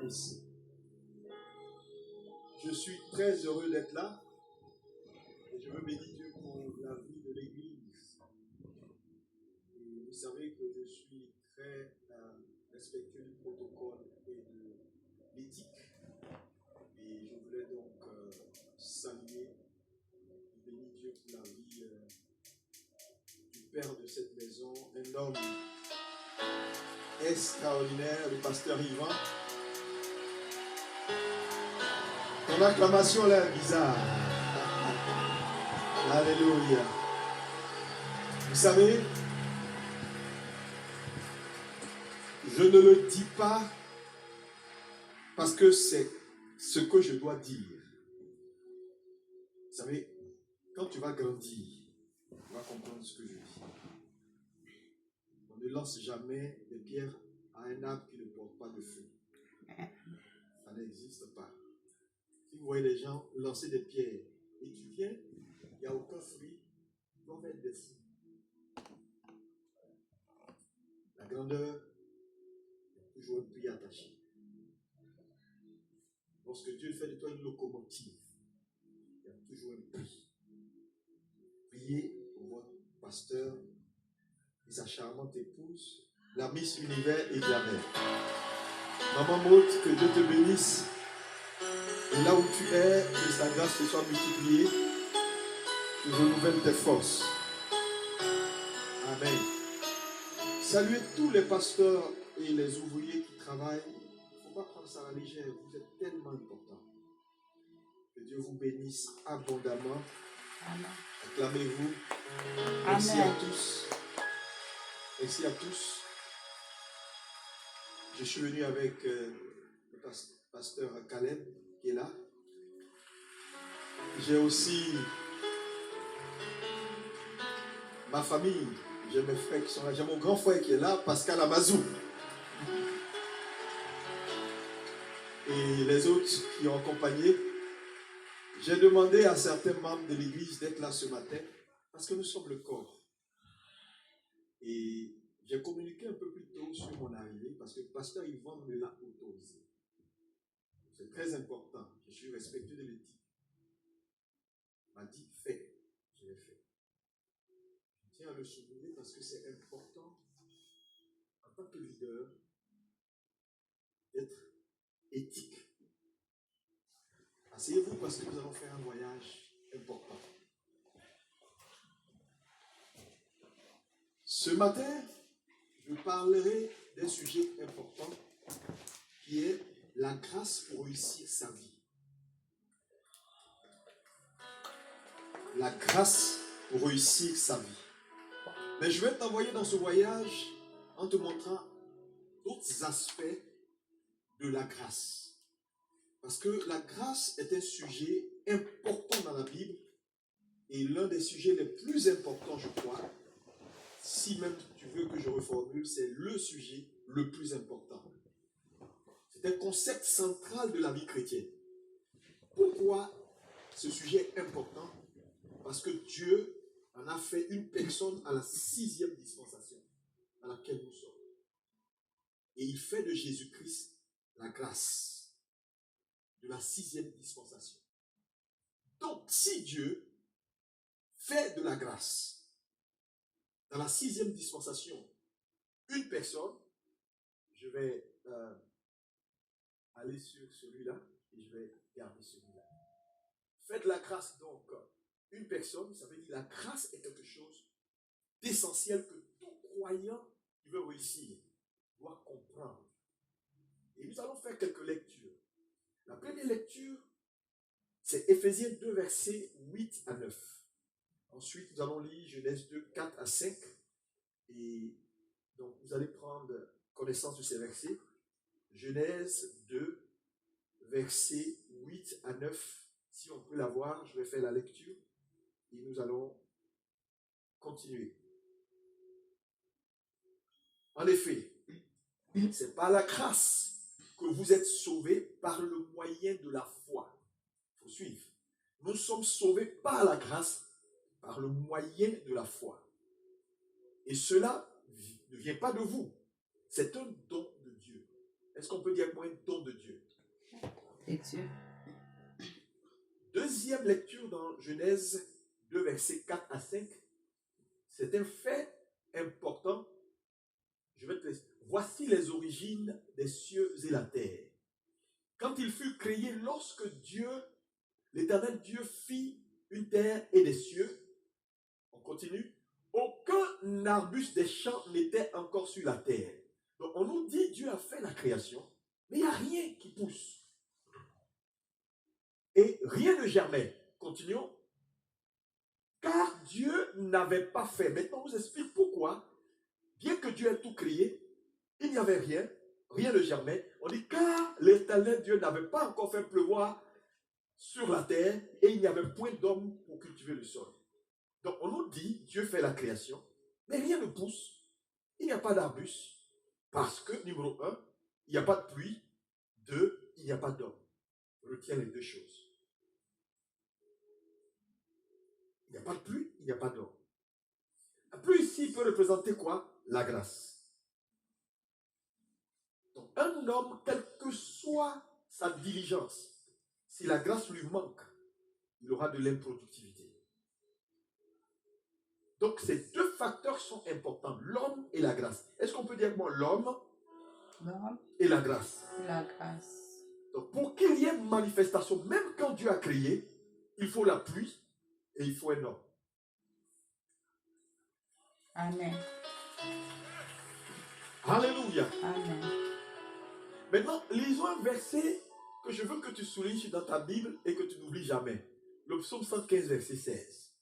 ici. Je suis très heureux d'être là et je veux bénir Dieu pour la vie de l'Église. Et vous savez que je suis très respectueux du protocole et de l'éthique. Et je voulais donc saluer et bénir Dieu pour la vie du père de cette maison, un homme extraordinaire, le pasteur Yvan. Ton acclamation là est bizarre. Alléluia. Vous savez, je ne le dis pas parce que c'est ce que je dois dire. Vous savez, quand tu vas grandir, tu vas comprendre ce que je dis. On ne lance jamais des pierres à un arbre qui ne porte pas de fruits. Ça n'existe pas. Si vous voyez les gens lancer des pierres et tu viens, il n'y a aucun fruit, ils vont mettre des fruits. La grandeur est toujours un prix attaché. Lorsque Dieu fait de toi une locomotive, il y a toujours un prix. Priez pour votre pasteur et sa charmante épouse, la Miss Univers et la mère. Maman Maud, que Dieu te bénisse. Et là où tu es, que sa grâce te soit multipliée, tu renouvelles tes forces. Amen. Saluez tous les pasteurs et les ouvriers qui travaillent. Il ne faut pas prendre ça à la légère. Vous êtes tellement importants. Que Dieu vous bénisse abondamment. Amen. Acclamez-vous. Merci à tous. Merci à tous. Je suis venu avec le pasteur Caleb qui est là. J'ai aussi ma famille. J'ai mes frères qui sont là. J'ai mon grand frère qui est là, Pascal Amazou. Et les autres qui ont accompagné. J'ai demandé à certains membres de l'église d'être là ce matin parce que nous sommes le corps. Et j'ai communiqué un peu plus tôt sur mon arrivée parce que le pasteur Yvan me l'a autorisé. C'est très important. Je suis respectueux de l'éthique. Il m'a dit, fais. Je l'ai fait. Je tiens à le souligner parce que c'est important en tant que leader d'être éthique. Asseyez-vous parce que nous allons faire un voyage important. Ce matin, je parlerai d'un sujet important qui est la grâce pour réussir sa vie. La grâce pour réussir sa vie. Mais je vais t'envoyer dans ce voyage en te montrant d'autres aspects de la grâce. Parce que la grâce est un sujet important dans la Bible et l'un des sujets les plus importants, je crois, si même tu veux que je reformule, c'est le sujet le plus important. C'est un concept central de la vie chrétienne. Pourquoi ce sujet est important? Parce que Dieu en a fait une personne à la 6e dispensation dans laquelle nous sommes. Et il fait de Jésus-Christ la grâce de la 6e dispensation. Donc, si Dieu fait de la grâce dans la 6e dispensation une personne, je vais aller sur celui-là et je vais garder celui-là. Faites la grâce donc une personne, ça veut dire la grâce est quelque chose d'essentiel que tout croyant qui veut réussir doit comprendre. Et nous allons faire quelques lectures. La première lecture, c'est Éphésiens 2, versets 8 à 9. Ensuite, nous allons lire Genèse 2, 4 à 5. Et donc, vous allez prendre connaissance de ces versets. Genèse 2, versets 8 à 9. Si on peut la voir, je vais faire la lecture. Et nous allons continuer. En effet, c'est par la grâce que vous êtes sauvés par le moyen de la foi. Il faut suivre. Nous sommes sauvés par la grâce, par le moyen de la foi. Et cela ne vient pas de vous. C'est un don de Dieu. Est-ce qu'on peut dire que moi un don de Dieu? Et Dieu. Deuxième lecture dans Genèse 2, versets 4 à 5. C'est un fait important. Je vais te laisser. Voici les origines des cieux et la terre. Quand il fut créé, lorsque Dieu, l'Éternel Dieu, fit une terre et des cieux, on continue, aucun arbuste des champs n'était encore sur la terre. Donc on nous dit Dieu a fait la création, mais il n'y a rien qui pousse. Et rien ne germait. Continuons. Car Dieu n'avait pas fait. Maintenant, on nous explique pourquoi, bien que Dieu ait tout créé, il n'y avait rien, rien ne germait. On dit car l'Éternel Dieu n'avait pas encore fait pleuvoir sur la terre et il n'y avait point d'homme pour cultiver le sol. Donc on nous dit Dieu fait la création, mais rien ne pousse. Il n'y a pas d'arbuste parce que, numéro 1, il n'y a pas de pluie. 2, il n'y a pas d'homme. Retiens les deux choses. Il n'y a pas de pluie, il n'y a pas d'homme. La pluie ici peut représenter quoi? La grâce. Donc un homme, quelle que soit sa diligence, si la grâce lui manque, il aura de l'improductivité. Donc ces deux facteurs sont importants, l'homme et la grâce. Est-ce qu'on peut dire moi l'homme et la grâce? La grâce. Donc pour qu'il y ait manifestation, même quand Dieu a créé, il faut la pluie et il faut un homme. Amen. Alléluia. Amen. Maintenant, lisons un verset que je veux que tu soulignes dans ta Bible et que tu n'oublies jamais. Le psaume 115, verset 16.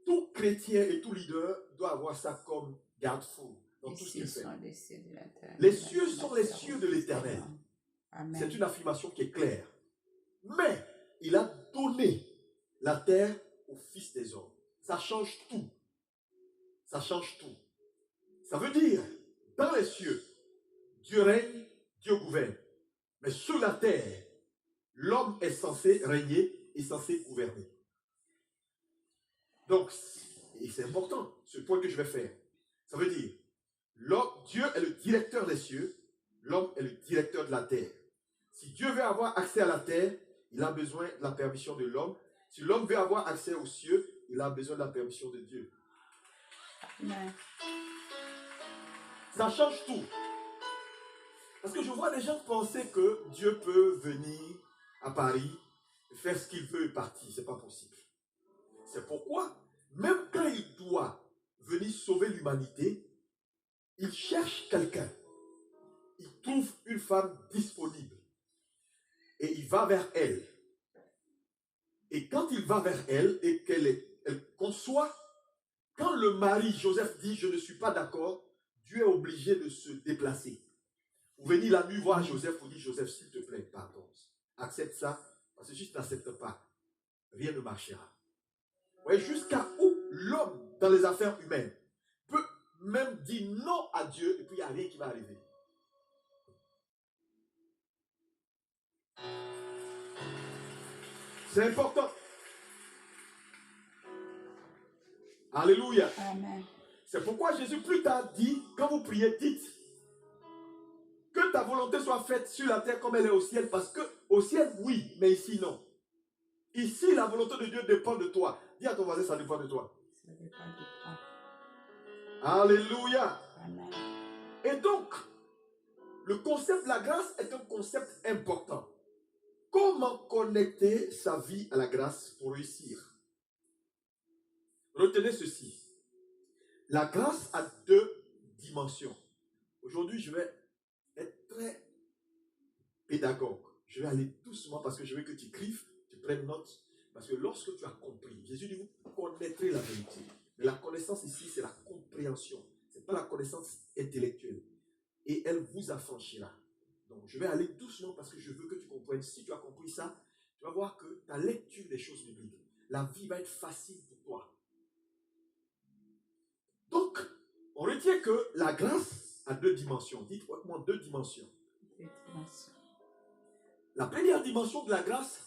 Tout chrétien et tout leader doit avoir ça comme garde-fou dans tout ce qu'il fait. Les cieux sont les cieux de l'Éternel. C'est une affirmation qui est claire. Mais il a donné la terre au Fils des hommes. Ça change tout. Ça change tout. Ça veut dire, dans les cieux, Dieu règne, Dieu gouverne. Mais sur la terre, l'homme est censé régner et censé gouverner. Donc, et c'est important, ce point que je vais faire. Ça veut dire, Dieu est le directeur des cieux, l'homme est le directeur de la terre. Si Dieu veut avoir accès à la terre, il a besoin de la permission de l'homme. Si l'homme veut avoir accès aux cieux, il a besoin de la permission de Dieu. Amen. Ça change tout. Parce que je vois des gens penser que Dieu peut venir à Paris, faire ce qu'il veut et partir. Ce n'est pas possible. C'est pourquoi, même quand il doit venir sauver l'humanité, il cherche quelqu'un. Il trouve une femme disponible. Et il va vers elle. Et quand il va vers elle et qu'elle conçoit, quand le mari Joseph dit « je ne suis pas d'accord », Dieu est obligé de se déplacer. Vous venez la nuit voir Joseph, vous dites « Joseph, s'il te plaît, pardon, accepte ça, parce que si tu n'acceptes pas, rien ne marchera. » Vous voyez, jusqu'à où l'homme, dans les affaires humaines, peut même dire non à Dieu et puis il n'y a rien qui va arriver. C'est important. Alléluia. Amen. C'est pourquoi Jésus plus tard dit, quand vous priez, dites que ta volonté soit faite sur la terre comme elle est au ciel, parce que au ciel, oui, mais ici, non. Ici, la volonté de Dieu dépend de toi. Dis à ton voisin, ça dépend de toi. Ça dépend de toi. Alléluia. Amen. Et donc, le concept de la grâce est un concept important. Comment connecter sa vie à la grâce pour réussir? Retenez ceci. La grâce a deux dimensions. Aujourd'hui, je vais être très pédagogue. Je vais aller doucement parce que je veux que tu écrives, tu prennes note. Parce que lorsque tu as compris, Jésus dit, vous connaîtrez la vérité. Mais la connaissance ici, c'est la compréhension. Ce n'est pas la connaissance intellectuelle. Et elle vous affranchira. Donc, je vais aller doucement parce que je veux que tu comprennes. Si tu as compris ça, tu vas voir que ta lecture des choses bibliques, la vie va être facile pour toi. Donc, on retient que la grâce a deux dimensions. Dites-moi deux dimensions. La première dimension de la grâce,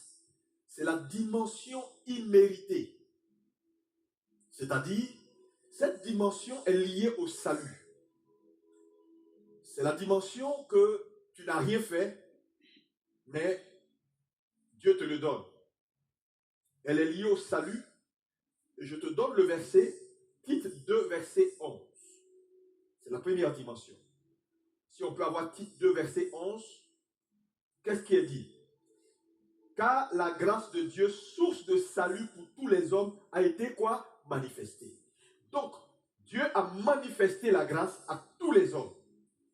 c'est la dimension imméritée. C'est-à-dire, cette dimension est liée au salut. C'est la dimension que tu n'as rien fait, mais Dieu te le donne. Elle est liée au salut. Et je te donne le verset, Tite 2, verset 11. C'est la première dimension. Si on peut avoir Tite 2, verset 11, qu'est-ce qui est dit? Car la grâce de Dieu, source de salut pour tous les hommes, a été quoi? Manifestée. Donc, Dieu a manifesté la grâce à tous les hommes.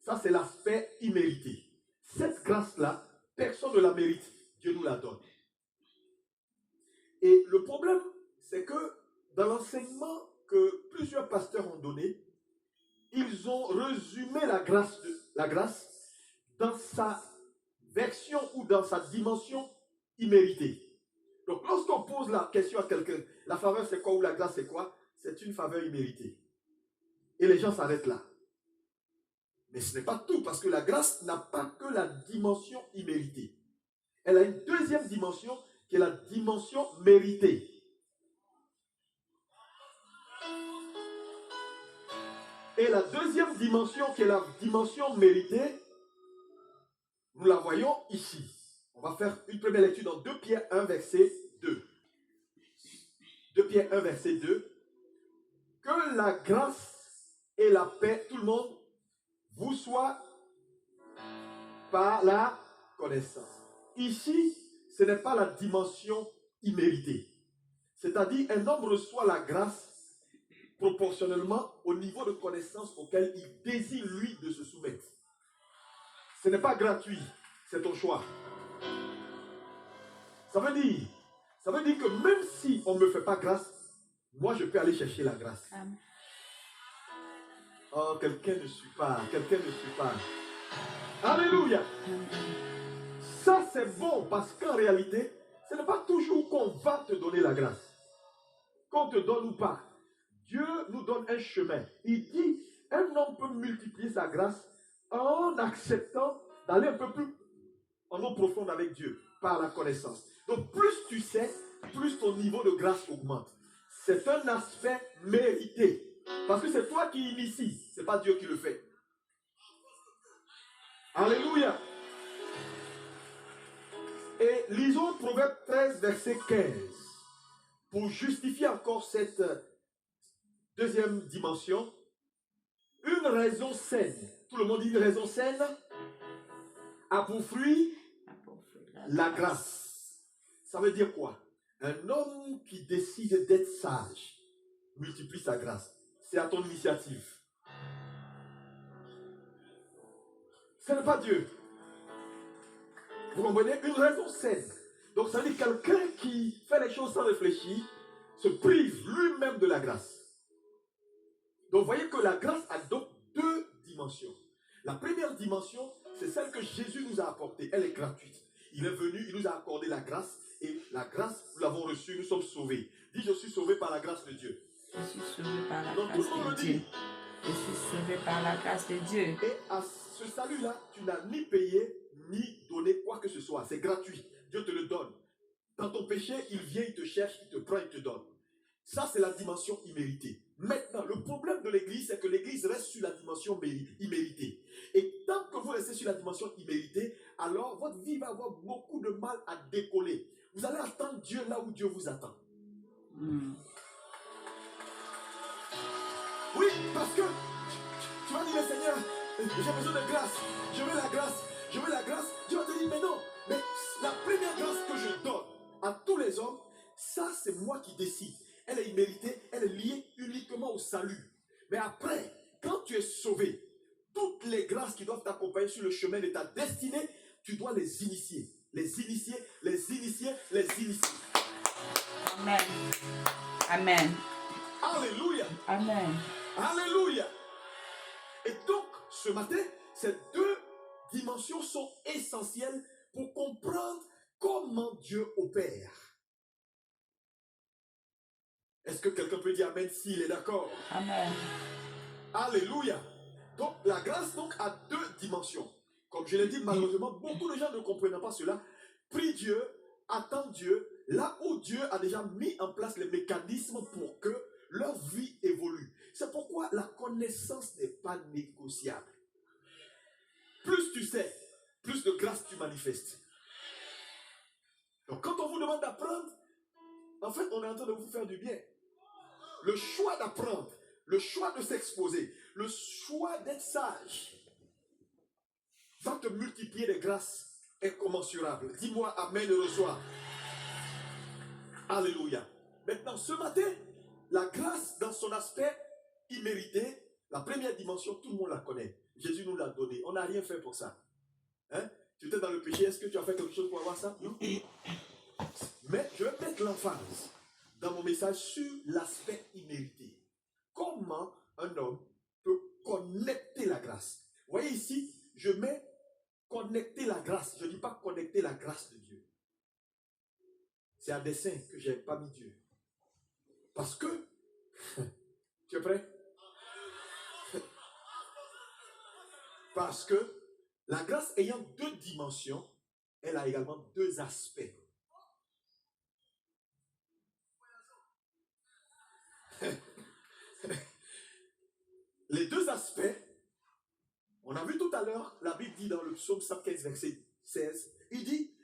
Ça, c'est l'aspect immérité. Cette grâce-là, personne ne la mérite. Dieu nous la donne. Et le problème, c'est que dans l'enseignement que plusieurs pasteurs ont donné, ils ont résumé la grâce dans sa version ou dans sa dimension imméritée. Donc, lorsqu'on pose la question à quelqu'un, la faveur c'est quoi ou la grâce c'est quoi? C'est une faveur imméritée. Et les gens s'arrêtent là. Mais ce n'est pas tout, parce que la grâce n'a pas que la dimension imméritée. Elle a une deuxième dimension qui est la dimension méritée. Et la deuxième dimension, qui est la dimension méritée, nous la voyons ici. On va faire une première lecture dans 2 Pierre 1, verset 2. 2 Pierre 1, verset 2. Que la grâce et la paix, tout le monde, vous soient par la connaissance. Ici, ce n'est pas la dimension imméritée. C'est-à-dire, un homme reçoit la grâce proportionnellement au niveau de connaissance auquel il désire, lui, de se soumettre. Ce n'est pas gratuit, c'est ton choix. Ça veut dire que même si on ne me fait pas grâce, moi, je peux aller chercher la grâce. Amen. Oh, quelqu'un ne suit pas. Alléluia. Amen. Ça, c'est bon parce qu'en réalité, ce n'est pas toujours qu'on va te donner la grâce. Qu'on te donne ou pas. Dieu nous donne un chemin. Il dit, un homme peut multiplier sa grâce en acceptant d'aller un peu plus en eau profonde avec Dieu, par la connaissance. Donc, plus tu sais, plus ton niveau de grâce augmente. C'est un aspect mérité. Parce que c'est toi qui initie, ce n'est pas Dieu qui le fait. Alléluia. Et lisons Proverbe 13, verset 15. Pour justifier encore cette deuxième dimension, une raison saine. Tout le monde dit une raison saine a pour fruit la grâce. Ça veut dire quoi? Un homme qui décide d'être sage multiplie sa grâce. C'est à ton initiative. Ce n'est pas Dieu. Vous comprenez? Une raison saine. Donc ça veut dire quelqu'un qui fait les choses sans réfléchir se prive lui-même de la grâce. Donc vous voyez que la grâce a donc deux dimensions. La première dimension, c'est celle que Jésus nous a apportée. Elle est gratuite. Il est venu, il nous a accordé la grâce. Et la grâce, nous l'avons reçue, nous sommes sauvés. Dis, je suis sauvé par la grâce de Dieu. Je suis sauvé par la Donc tout le monde le grâce de dit. Dieu. Je suis sauvé par la grâce de Dieu. Et à ce salut-là, tu n'as ni payé, ni donné quoi que ce soit. C'est gratuit. Dieu te le donne. Dans ton péché, il vient, il te cherche, il te prend, il te donne. Ça, c'est la dimension imméritée. Maintenant, le problème de l'Église, c'est que l'Église reste sur la dimension imméritée. Et tant que vous restez sur la dimension imméritée, alors votre vie va avoir beaucoup de mal à décoller. Vous allez attendre Dieu là où Dieu vous attend. Oui, parce que tu vas dire, mais Seigneur, j'ai besoin de grâce. Je veux la grâce. Je veux la grâce. Dieu va te dire, mais non. Mais la première grâce que je donne à tous les hommes, ça, c'est moi qui décide. Elle est imméritée, elle est liée uniquement au salut. Mais après, quand tu es sauvé, toutes les grâces qui doivent t'accompagner sur le chemin de ta destinée, tu dois les initier. Les initier, les initier, les initier. Amen. Amen. Alléluia. Amen. Alléluia. Et donc, ce matin, ces deux dimensions sont essentielles pour comprendre comment Dieu opère. Est-ce que quelqu'un peut dire Amen s'il est d'accord? Amen. Alléluia. Donc, la grâce donc a deux dimensions. Comme je l'ai dit, malheureusement, beaucoup de gens ne comprennent pas cela. Prie Dieu, attend Dieu, là où Dieu a déjà mis en place les mécanismes pour que leur vie évolue. C'est pourquoi la connaissance n'est pas négociable. plus tu sais, plus de grâce tu manifestes. Donc quand on vous demande d'apprendre, en fait, on est en train de vous faire du bien. Le choix d'apprendre, le choix de s'exposer, le choix d'être sage va te multiplier des grâces incommensurables. Dis-moi amen et reçois. Alléluia. Maintenant, ce matin, la grâce dans son aspect immérité, la première dimension, tout le monde la connaît. Jésus nous l'a donné. On n'a rien fait pour ça. Hein? Tu étais dans le péché, est-ce que tu as fait quelque chose pour avoir ça? Non. Mais je vais mettre l'emphase dans mon message sur l'aspect immérité. Comment un homme peut connecter la grâce? Vous voyez ici, je mets connecter la grâce. Je ne dis pas connecter la grâce de Dieu. C'est à dessein que je n'ai pas mis Dieu. Parce que, tu es prêt? Parce que la grâce ayant deux dimensions, elle a également deux aspects. Les deux aspects, on a vu tout à l'heure, la Bible dit dans le psaume 115, verset 16, il dit,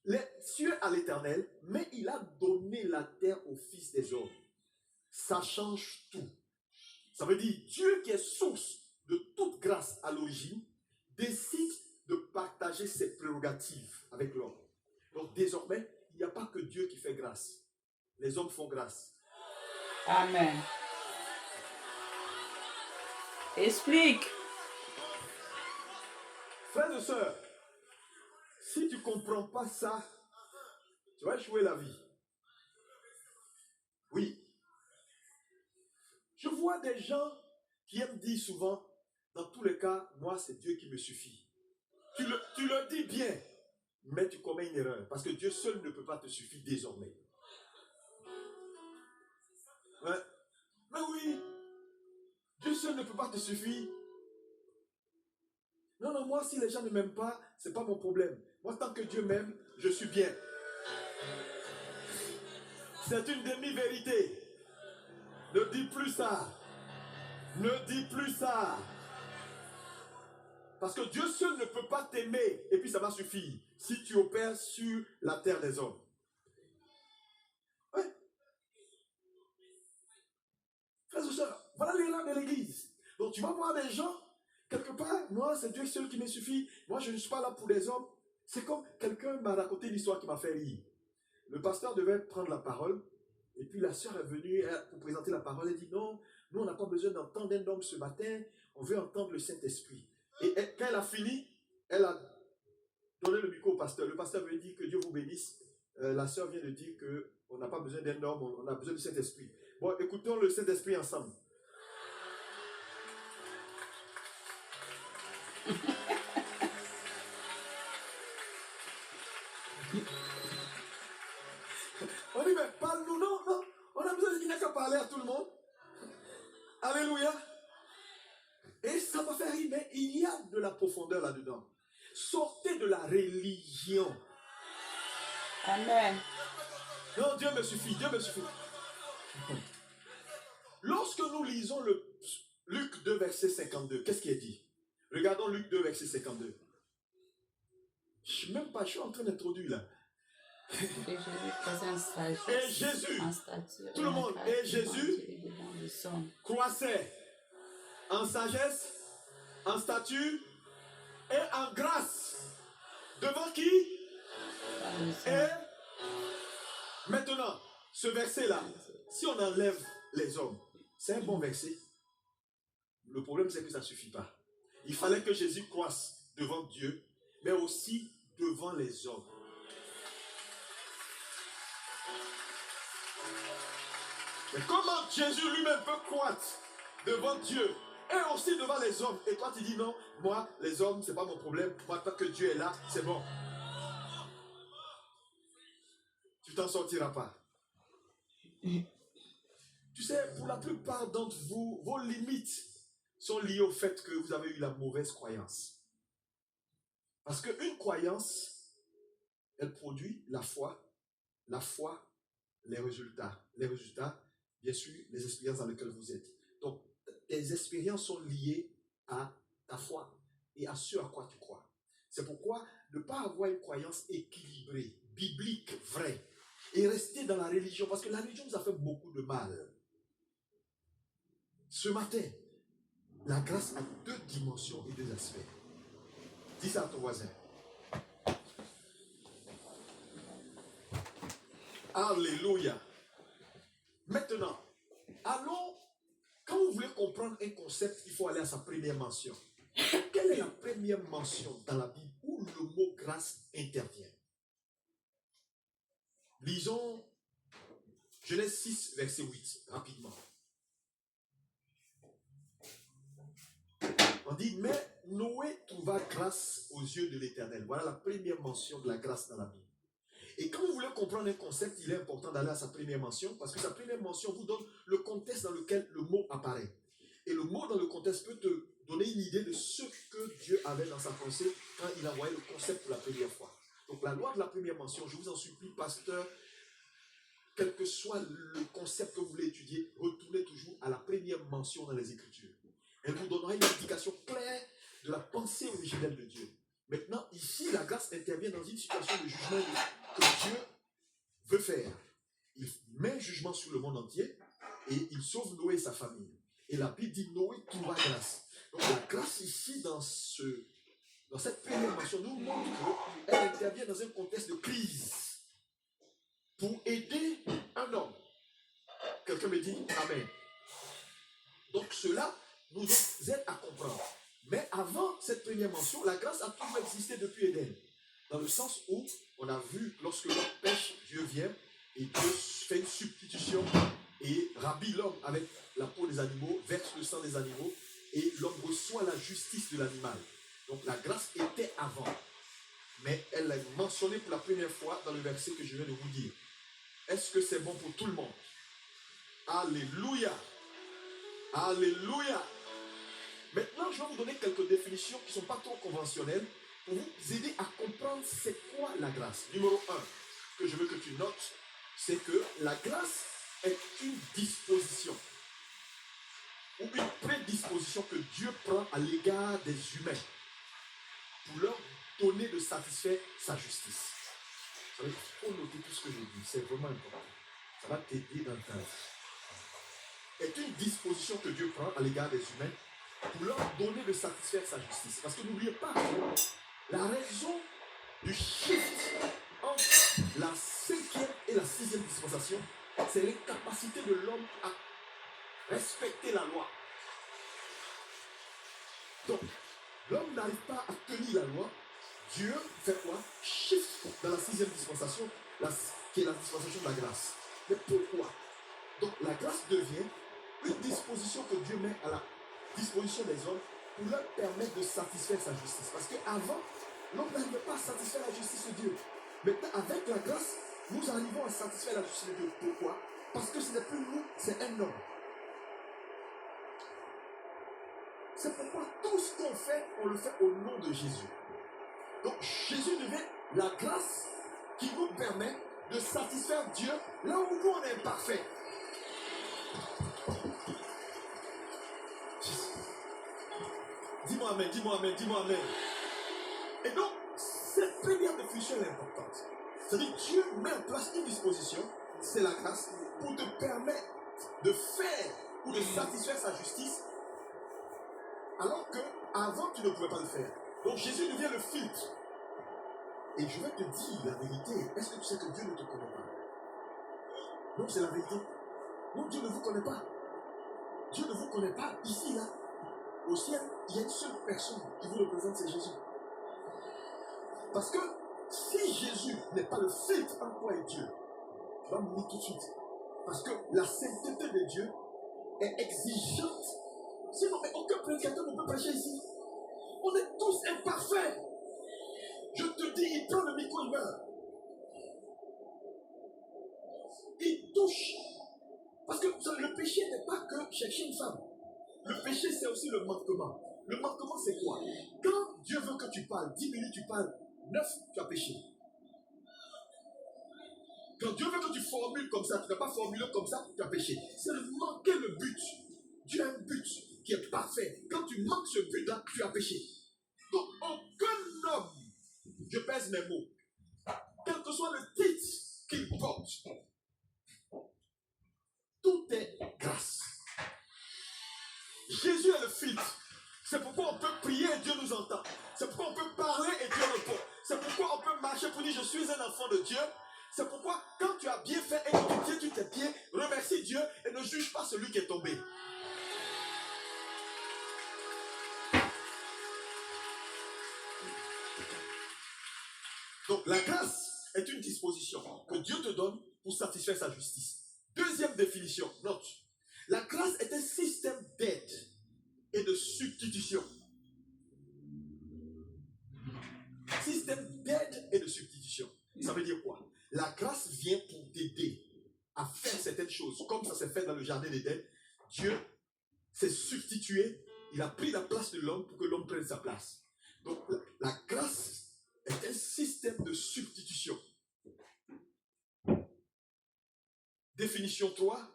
les cieux à l'Éternel, mais il a donné la terre aux fils des hommes. Ça change tout. Ça veut dire, Dieu qui est source de toute grâce à l'origine, décide de partager ses prérogatives avec l'homme. Donc désormais, il n'y a pas que Dieu qui fait grâce. Les hommes font grâce. Amen. Explique. Frères et sœurs, si tu ne comprends pas ça, tu vas échouer la vie. Oui. Je vois des gens qui aiment dire souvent, dans tous les cas, moi c'est Dieu qui me suffit. Tu le dis bien, mais tu commets une erreur, parce que Dieu seul ne peut pas te suffire désormais. Ouais. Mais oui, Dieu seul ne peut pas te suffire. Non, non, moi si les gens ne m'aiment pas, ce n'est pas mon problème. Moi tant que Dieu m'aime, je suis bien. C'est une demi-vérité. Ne dis plus ça. Ne dis plus ça. Parce que Dieu seul ne peut pas t'aimer. Et puis ça va suffire. Si tu opères sur la terre des hommes. Ouais. Frères et sœurs, voilà les rangs de l'église. Donc tu vas voir des gens, quelque part, moi c'est Dieu seul qui me suffit. Moi je ne suis pas là pour les hommes. C'est comme quelqu'un m'a raconté l'histoire qui m'a fait rire. Le pasteur devait prendre la parole. Et puis la sœur est venue pour présenter la parole. Elle dit non, nous on n'a pas besoin d'entendre un homme ce matin. On veut entendre le Saint-Esprit. Et quand elle a fini, elle a donné le micro au pasteur. Le pasteur veut dire que Dieu vous bénisse. La sœur vient de dire qu'on n'a pas besoin d'un homme, on a besoin du Saint-Esprit. Bon, écoutons le Saint-Esprit ensemble. On dit, mais parle-nous, non, non. On a besoin de quelqu'un qui a parlé à tout le monde. Alléluia. Et ça m'a fait rire, mais il y a de la profondeur là-dedans. Sortez de la religion. Amen. Non, Dieu me suffit, Dieu me suffit. Lorsque nous lisons le Luc 2, verset 52, qu'est-ce qui est dit? Regardons Luc 2, verset 52. Je suis même pas, je suis en train d'introduire là. Et Jésus faisait un sagesse. Et Jésus, en stature, tout le monde, et Jésus croissait en sagesse, en stature et en grâce. Devant qui? Et maintenant, ce verset-là, si on enlève les hommes, c'est un bon verset. Le problème, c'est que ça ne suffit pas. Il fallait que Jésus croisse devant Dieu, mais aussi devant les hommes. Mais comment Jésus lui-même peut croître devant Dieu et aussi devant les hommes? Et toi, tu dis non, moi, les hommes, ce n'est pas mon problème. Moi, tant que Dieu est là, c'est bon. Tu t'en sortiras pas. Tu sais, pour la plupart d'entre vous, vos limites sont liées au fait que vous avez eu la mauvaise croyance. Parce qu'une croyance, elle produit la foi, les résultats. Les résultats, bien sûr, les expériences dans lesquelles vous êtes. Donc, tes expériences sont liées à ta foi. et à ce à quoi tu crois. C'est pourquoi ne pas avoir une croyance équilibrée, biblique, vraie, et rester dans la religion, parce que la religion nous a fait beaucoup de mal. Ce matin, la grâce a 2 dimensions et 2 aspects. Dis ça à ton voisin. Alléluia. Maintenant, allons, quand vous voulez comprendre un concept, il faut aller à sa première mention. Quelle est la première mention dans la Bible où le mot grâce intervient? Lisons Genèse 6, verset 8, rapidement. On dit, mais Noé trouva grâce aux yeux de l'Éternel. Voilà la première mention de la grâce dans la Bible. Et quand vous voulez comprendre un concept, il est important d'aller à sa première mention, parce que sa première mention vous donne le contexte dans lequel le mot apparaît. Et le mot dans le contexte peut te donner une idée de ce que Dieu avait dans sa pensée quand il a envoyé le concept pour la première fois. Donc la loi de la première mention, je vous en supplie, pasteur, quel que soit le concept que vous voulez étudier, retournez toujours à la première mention dans les Écritures. Elle vous donnera une indication claire de la pensée originelle de Dieu. Maintenant, ici, la grâce intervient dans une situation de jugement que Dieu veut faire. Il met un jugement sur le monde entier et il sauve Noé et sa famille. Et la Bible dit Noé trouva grâce. Donc la grâce ici, dans cette première mention, nous montre qu'elle intervient dans un contexte de crise pour aider un homme. Quelqu'un me dit Amen. Donc cela nous aide à comprendre. Mais avant cette première mention, la grâce a toujours existé depuis Éden. Dans le sens où on a vu, lorsque l'homme pêche, Dieu vient et Dieu fait une substitution et rhabille l'homme avec la peau des animaux, verse le sang des animaux et l'homme reçoit la justice de l'animal. Donc la grâce était avant. Mais elle est mentionnée pour la première fois dans le verset que je viens de vous dire. Est-ce que c'est bon pour tout le monde? Alléluia. Alléluia. Maintenant, je vais vous donner quelques définitions qui ne sont pas trop conventionnelles pour vous aider à comprendre c'est quoi la grâce. Numéro 1, que je veux que tu notes, c'est que la grâce est une disposition ou une prédisposition que Dieu prend à l'égard des humains pour leur donner de satisfaire sa justice. Vous savez, il faut noter tout ce que je dis, c'est vraiment important. Ça va t'aider dans ta vie. Est une disposition que Dieu prend à l'égard des humains pour leur donner de satisfaire sa justice. Parce que n'oubliez pas, la raison du shift entre la 5e et la 6e dispensation, c'est l'incapacité de l'homme à respecter la loi. Donc, l'homme n'arrive pas à tenir la loi. Dieu fait quoi? Shift dans la 6e dispensation, qui est la dispensation de la grâce. Mais pourquoi? Donc, la grâce devient une disposition que Dieu met à la disposition des hommes pour leur permettre de satisfaire sa justice. Parce qu'avant, l'homme n'arrivait pas à satisfaire la justice de Dieu. Maintenant, avec la grâce, nous arrivons à satisfaire la justice de Dieu. Pourquoi? Parce que ce n'est plus nous, c'est un homme. C'est pourquoi tout ce qu'on fait, on le fait au nom de Jésus. Donc Jésus devient la grâce qui nous permet de satisfaire Dieu là où nous on est imparfait. Dis-moi amen, dis-moi amen, dis-moi amen. Et donc, cette première définition est importante. C'est-à-dire que Dieu met en place une disposition, c'est la grâce, pour te permettre de faire ou de satisfaire sa justice, alors qu'avant tu ne pouvais pas le faire. Donc Jésus devient le filtre. Et je vais te dire la vérité. Est-ce que tu sais que Dieu ne te connaît pas? Non, c'est la vérité. Non, Dieu ne vous connaît pas. Dieu ne vous connaît pas. Ici, là, au ciel, il y a une seule personne qui vous représente, c'est Jésus. Parce que si Jésus n'est pas le filtre entre toi et Dieu, tu vas mourir tout de suite. Parce que la sainteté de Dieu est exigeante. Sinon, mais aucun prédicateur ne peut prêcher ici. On est tous imparfaits. Je te dis, il prend le micro, il meurt. Il touche. Parce que le péché n'est pas que chercher une femme. Le péché, c'est aussi le manquement. Le manquement, c'est quoi? Quand Dieu veut que tu parles, 10 minutes, tu parles, 9, tu as péché. Quand Dieu veut que tu formules comme ça, tu n'as pas formulé comme ça, tu as péché. C'est de manquer le but. Dieu a un but qui est parfait. Quand tu manques ce but-là, tu as péché. Donc, aucun homme, je pèse mes mots, quel que soit le titre qu'il porte, tout est grâce. Jésus est le filtre. C'est pourquoi on peut prier et Dieu nous entend. C'est pourquoi on peut parler et Dieu répond. C'est pourquoi on peut marcher pour dire je suis un enfant de Dieu. C'est pourquoi quand tu as bien fait et que tu tiens sur tes pieds, remercie Dieu et ne juge pas celui qui est tombé. Donc la grâce est une disposition que Dieu te donne pour satisfaire sa justice. Deuxième définition, note. La grâce est un système d'aide et de substitution. Système d'aide et de substitution. Ça veut dire quoi? La grâce vient pour t'aider à faire certaines choses, comme ça s'est fait dans le jardin d'Éden. Dieu s'est substitué, il a pris la place de l'homme pour que l'homme prenne sa place. Donc la grâce est un système de substitution. Définition 3.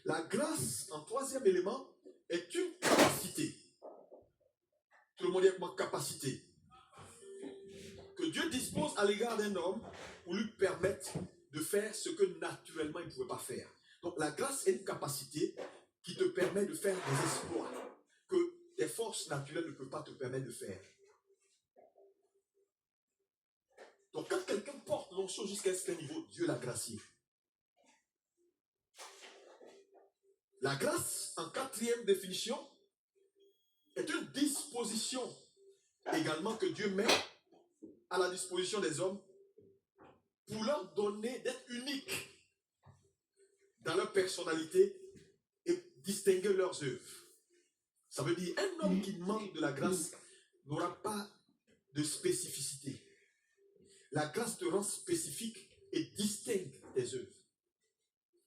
La grâce, en troisième élément, est une capacité. Tout le monde dit avec moi, capacité. Que Dieu dispose à l'égard d'un homme pour lui permettre de faire ce que naturellement il ne pouvait pas faire. Donc la grâce est une capacité qui te permet de faire des exploits que tes forces naturelles ne peuvent pas te permettre de faire. Donc quand quelqu'un porte l'onction jusqu'à un certain niveau, Dieu l'a gracié. La grâce, en quatrième définition, est une disposition également que Dieu met à la disposition des hommes pour leur donner d'être uniques dans leur personnalité et distinguer leurs œuvres. Ça veut dire un homme qui manque de la grâce n'aura pas de spécificité. La grâce te rend spécifique et distingue tes œuvres.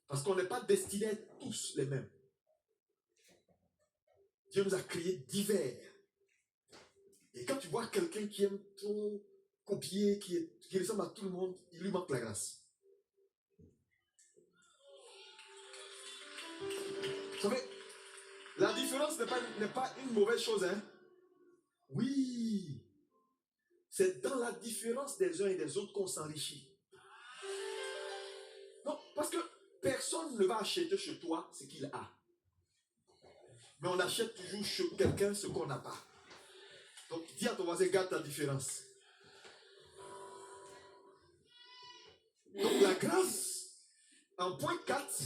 Parce qu'on n'est pas destinés à être tous les mêmes. Dieu nous a créés divers. Et quand tu vois quelqu'un qui aime trop copier, qui ressemble à tout le monde, il lui manque la grâce. Vous savez, la différence n'est pas une mauvaise chose, hein? Oui. C'est dans la différence des uns et des autres qu'on s'enrichit. Non, parce que personne ne va acheter chez toi ce qu'il a. Mais on achète toujours chez quelqu'un ce qu'on n'a pas. Donc dis à ton voisin, garde ta différence. Donc la grâce, en point 4,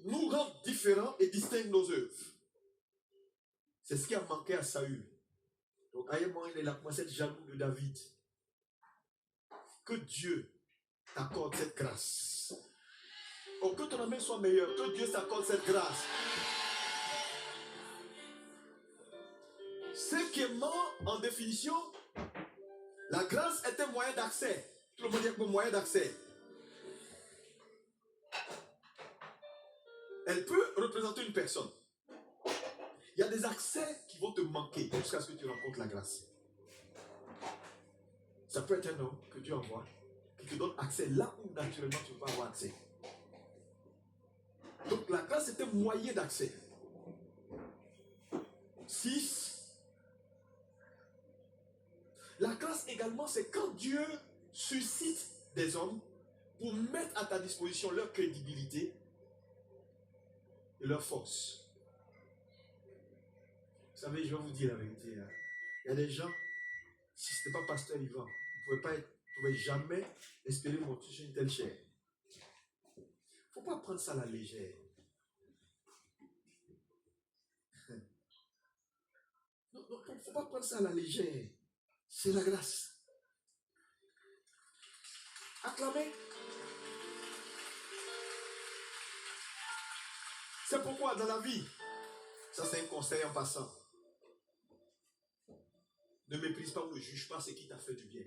nous rend différents et distingue nos œuvres. C'est ce qui a manqué à Saül. Donc aïe-moi, il est là pour être jaloux de David. Que Dieu t'accorde cette grâce. Oh, que ton amour soit meilleur, que Dieu t'accorde cette grâce. Cinquièmement, en définition, la grâce est un moyen d'accès. Tout le monde dit un moyen d'accès. Elle peut représenter une personne. Il y a des accès qui vont te manquer jusqu'à ce que tu rencontres la grâce. Ça peut être un homme que Dieu envoie, qui te donne accès là où naturellement tu ne peux pas avoir accès. Donc la grâce est un moyen d'accès. 6. La grâce également, c'est quand Dieu suscite des hommes pour mettre à ta disposition leur crédibilité et leur force. Vous savez, je vais vous dire la vérité. Il y a des gens, si ce n'était pas pasteur Yvan, vous ne pouvez jamais espérer monter sur une telle chair. Il ne faut pas prendre ça à la légère. Non, il ne faut pas prendre ça à la légère. C'est la grâce. Acclamez. C'est pourquoi dans la vie, ça c'est un conseil en passant, ne méprise pas ou ne juge pas ce qui t'a fait du bien.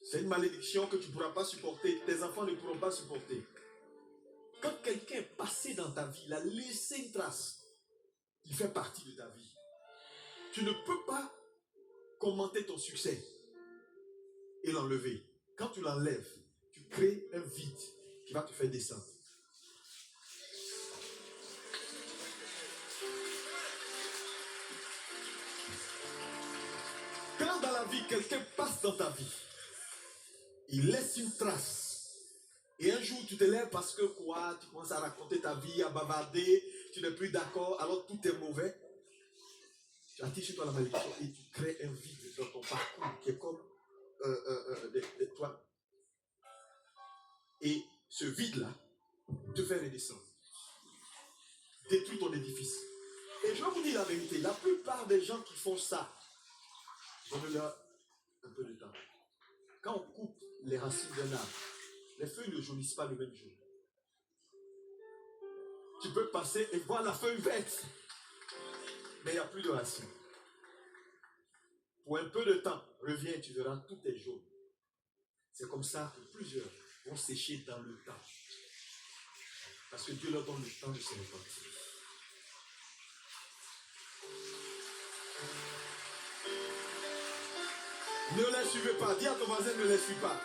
C'est une malédiction que tu ne pourras pas supporter, tes enfants ne pourront pas supporter. Quand quelqu'un est passé dans ta vie, il a laissé une trace, il fait partie de ta vie. Tu ne peux pas commenter ton succès et l'enlever. Quand tu l'enlèves, tu crées un vide qui va te faire descendre. dans la vie, quelqu'un passe dans ta vie, il laisse une trace. Et un jour, tu te lèves parce que quoi? Tu commences à raconter ta vie, à bavarder, tu n'es plus d'accord, alors tout est mauvais. Tu attires sur toi la malédiction et tu crées un vide dans ton parcours qui est comme toi. Et ce vide-là te fait redescendre. Détruit ton édifice. Et je vais vous dire la vérité, la plupart des gens qui font ça, donnez-leur un peu de temps. Quand on coupe les racines d'un arbre, les feuilles ne jaunissent pas le même jour. Tu peux passer et voir la feuille verte, mais il n'y a plus de racines. Pour un peu de temps, reviens et tu verras, tout est jaune. C'est comme ça que plusieurs vont sécher dans le temps. Parce que Dieu leur donne le temps de se repentir. Ne les suivez pas. Dis à ton voisin, ne les suis pas.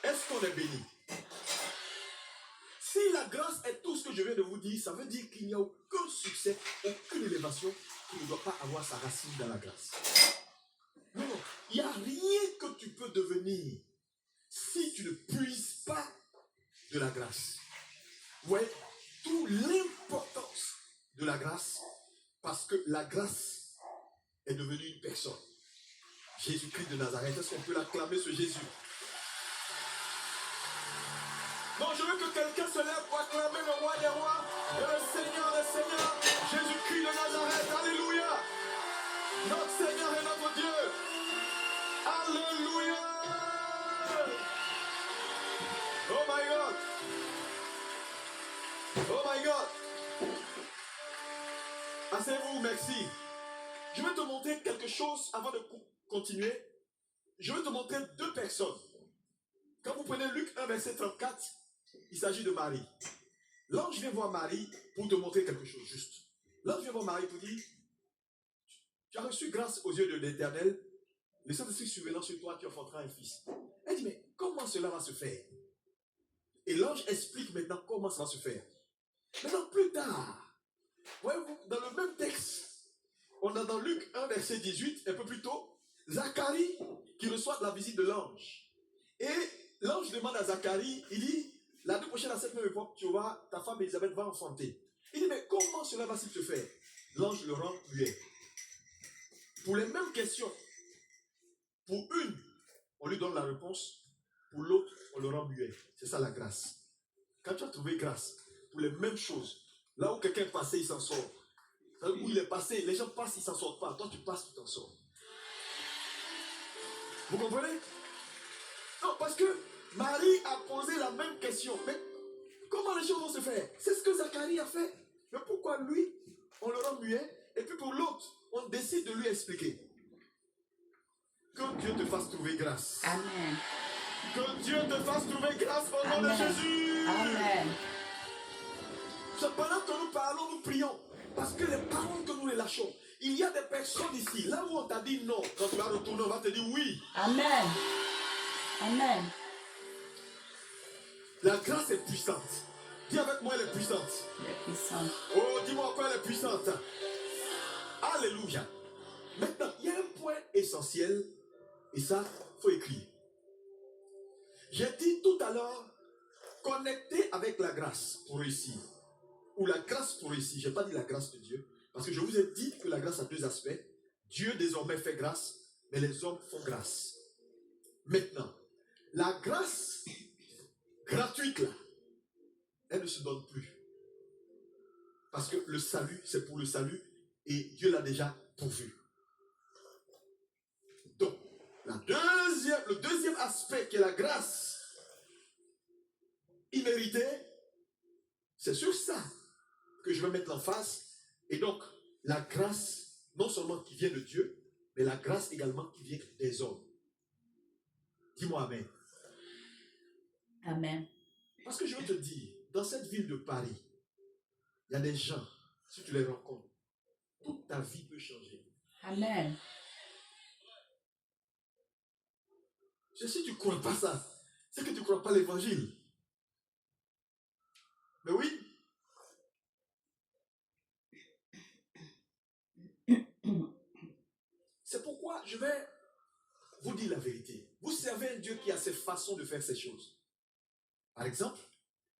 Est-ce qu'on est béni? Si la grâce est tout ce que je viens de vous dire, ça veut dire qu'il n'y a aucun succès, aucune élévation qui ne doit pas avoir sa racine dans la grâce. Non, il n'y a rien que tu peux devenir si tu ne puises pas de la grâce. Vous voyez, toute l'importance de la grâce, parce que la grâce est devenue une personne. Jésus-Christ de Nazareth, est-ce qu'on peut l'acclamer ce Jésus? Non, je veux que quelqu'un se lève pour acclamer le roi des rois et le Seigneur des seigneurs, Jésus-Christ de Nazareth. Alléluia! Notre Seigneur et notre Dieu. Alléluia! Oh my God! Oh my God! Asseyez-vous, merci. Je vais te montrer quelque chose avant de continuer. Je vais te montrer deux personnes. Quand vous prenez Luc 1, verset 34, il s'agit de Marie. L'ange vient voir Marie pour te montrer quelque chose juste. L'ange vient voir Marie pour dire, tu as reçu grâce aux yeux de l'Éternel, le Saint-Esprit survenant sur toi, tu enfanteras un fils. Elle dit, mais comment cela va se faire? Et l'ange explique maintenant comment ça va se faire. Maintenant, plus tard, voyez-vous, dans le même texte, on a dans Luc 1, verset 18, un peu plus tôt, Zacharie qui reçoit la visite de l'ange. Et l'ange demande à Zacharie, il dit, l'année prochaine à cette même époque, tu vois, ta femme Élisabeth va enfanter. Il dit, mais comment cela va se faire? L'ange le rend muet. Pour les mêmes questions, pour une, on lui donne la réponse, pour l'autre, on le rend muet. C'est ça la grâce. Quand tu as trouvé grâce, pour les mêmes choses, là où quelqu'un est passé, il s'en sort. Là où il est passé, les gens passent, ils ne s'en sortent pas. Toi, tu passes, tu t'en sors. Vous comprenez? Non, parce que Marie a posé la même question. Mais comment les choses vont se faire? C'est ce que Zacharie a fait. Mais pourquoi lui, on le rend muet, et puis pour l'autre, on décide de lui expliquer? Que Dieu te fasse trouver grâce. Amen. Que Dieu te fasse trouver grâce au nom de Jésus. Amen. Pendant que nous parlons, nous prions. Parce que les paroles que nous les lâchons, il y a des personnes ici, là où on t'a dit non, quand tu vas retourner, on va te dire oui. Amen. Amen. La grâce est puissante. Dis avec moi, elle est puissante. Elle est puissante. Oh, dis-moi quoi, elle est puissante. Alléluia. Maintenant, il y a un point essentiel, et ça, il faut écrire. J'ai dit tout à l'heure, connecter avec la grâce pour réussir. Ou la grâce pour réussir. Je n'ai pas dit la grâce de Dieu. Parce que je vous ai dit que la grâce a deux aspects. Dieu désormais fait grâce, mais les hommes font grâce. Maintenant, la grâce gratuite là, elle ne se donne plus. Parce que le salut, c'est pour le salut et Dieu l'a déjà pourvu. Donc, le deuxième aspect qui est la grâce imméritée, c'est sur ça que je vais mettre l'emphase. Et donc, la grâce, non seulement qui vient de Dieu, mais la grâce également qui vient des hommes. Dis-moi Amen. Amen. Parce que je veux te dire, dans cette ville de Paris, il y a des gens, si tu les rencontres, toute ta vie peut changer. Amen. Si tu ne crois pas ça, c'est que tu ne crois pas l'évangile. Mais oui. je vais vous dire la vérité. Vous servez un Dieu qui a ses façons de faire ces choses. Par exemple,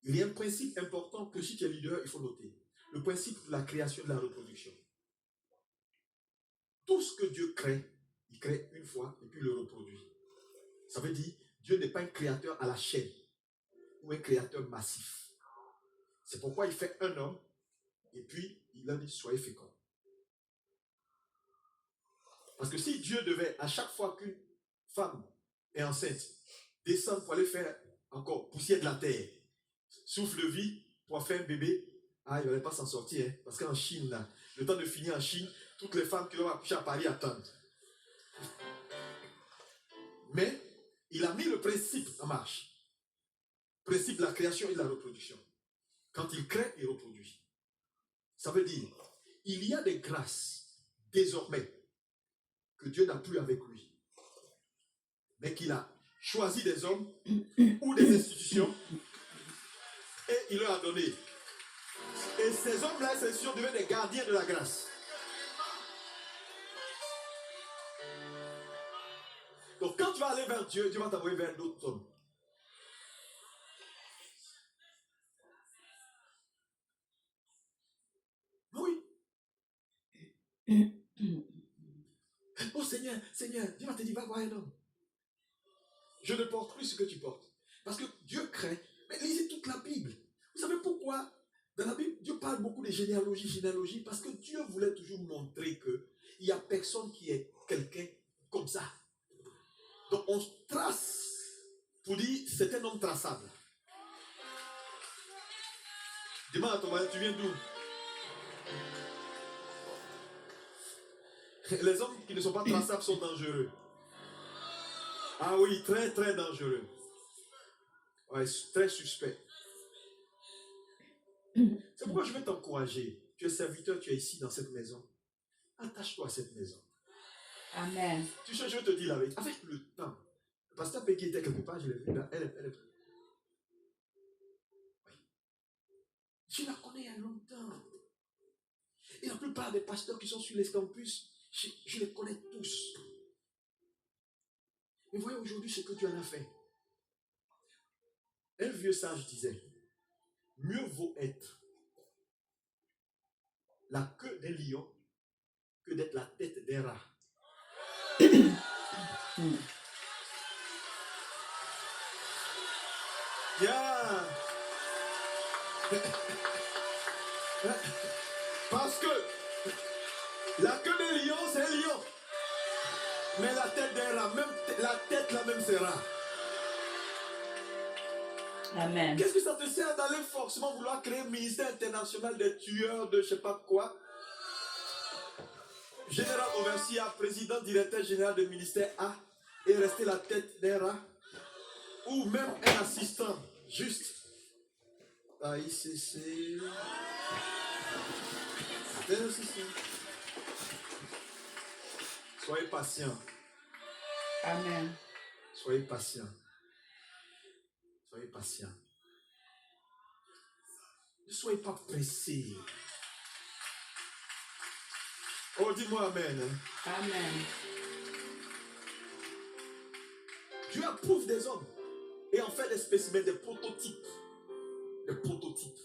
il y a un principe important que si tu es leader, il faut noter. Le principe de la création et de la reproduction. Tout ce que Dieu crée, il crée une fois et puis le reproduit. Ça veut dire, Dieu n'est pas un créateur à la chaîne ou un créateur massif. C'est pourquoi il fait un homme et puis il a dit, soyez féconds. Parce que si Dieu devait, à chaque fois qu'une femme est enceinte, descendre pour aller faire encore poussière de la terre, souffle de vie pour faire un bébé, il ne va pas s'en sortir. Hein, parce qu'en Chine, là, le temps de finir en Chine, toutes les femmes qui vont accoucher à Paris attendent. Mais il a mis le principe en marche. Principe de la création et de la reproduction. Quand il crée, il reproduit. Ça veut dire, il y a des grâces, désormais, que Dieu n'a plus avec lui. Mais qu'il a choisi des hommes ou des institutions et il leur a donné. Et ces hommes-là et ces institutions deviennent des gardiens de la grâce. Donc quand tu vas aller vers Dieu, Dieu va t'envoyer vers d'autres hommes. Oui. Oh Seigneur, Seigneur, Dieu va te dire, va voir un homme. Je ne porte plus ce que tu portes. Parce que Dieu crée. Mais lisez toute la Bible. Vous savez pourquoi dans la Bible, Dieu parle beaucoup de généalogie, parce que Dieu voulait toujours montrer qu'il n'y a personne qui est quelqu'un comme ça. Donc on trace pour dire c'est un homme traçable. Demande à ton voisin, tu viens d'où? Les hommes qui ne sont pas traçables sont dangereux. Ah oui, très très dangereux. Ouais, très suspect. C'est pourquoi je vais t'encourager. Tu es serviteur, tu es ici dans cette maison. Attache-toi à cette maison. Amen. Tu sais, je vais te dire la vérité. Avec le temps, le pasteur Peggy était quelque part, je l'ai vu là. Elle est... Oui. Je la connais il y a longtemps. Et la plupart des pasteurs qui sont sur les campus, je les connais tous. Mais voyez aujourd'hui ce que Dieu en a fait. Un vieux sage disait, mieux vaut être la queue d'un lion que d'être la tête d'un rat. Yeah. Parce que la queue d'un lion, c'est un lion. Mais la tête d'un rat, même la tête là même c'est rat. Amen. Qu'est-ce que ça te sert d'aller forcément vouloir créer un ministère international des tueurs de je sais pas quoi? Général overseer, président, directeur général du ministère A et rester la tête d'un rat? Ou même un assistant, juste. AICC. Soyez patient. Amen. Soyez patient. Soyez patient. Ne soyez pas pressés. Oh, dis-moi Amen. Amen. Dieu approuve des hommes et en fait des spécimens, des prototypes. Des prototypes.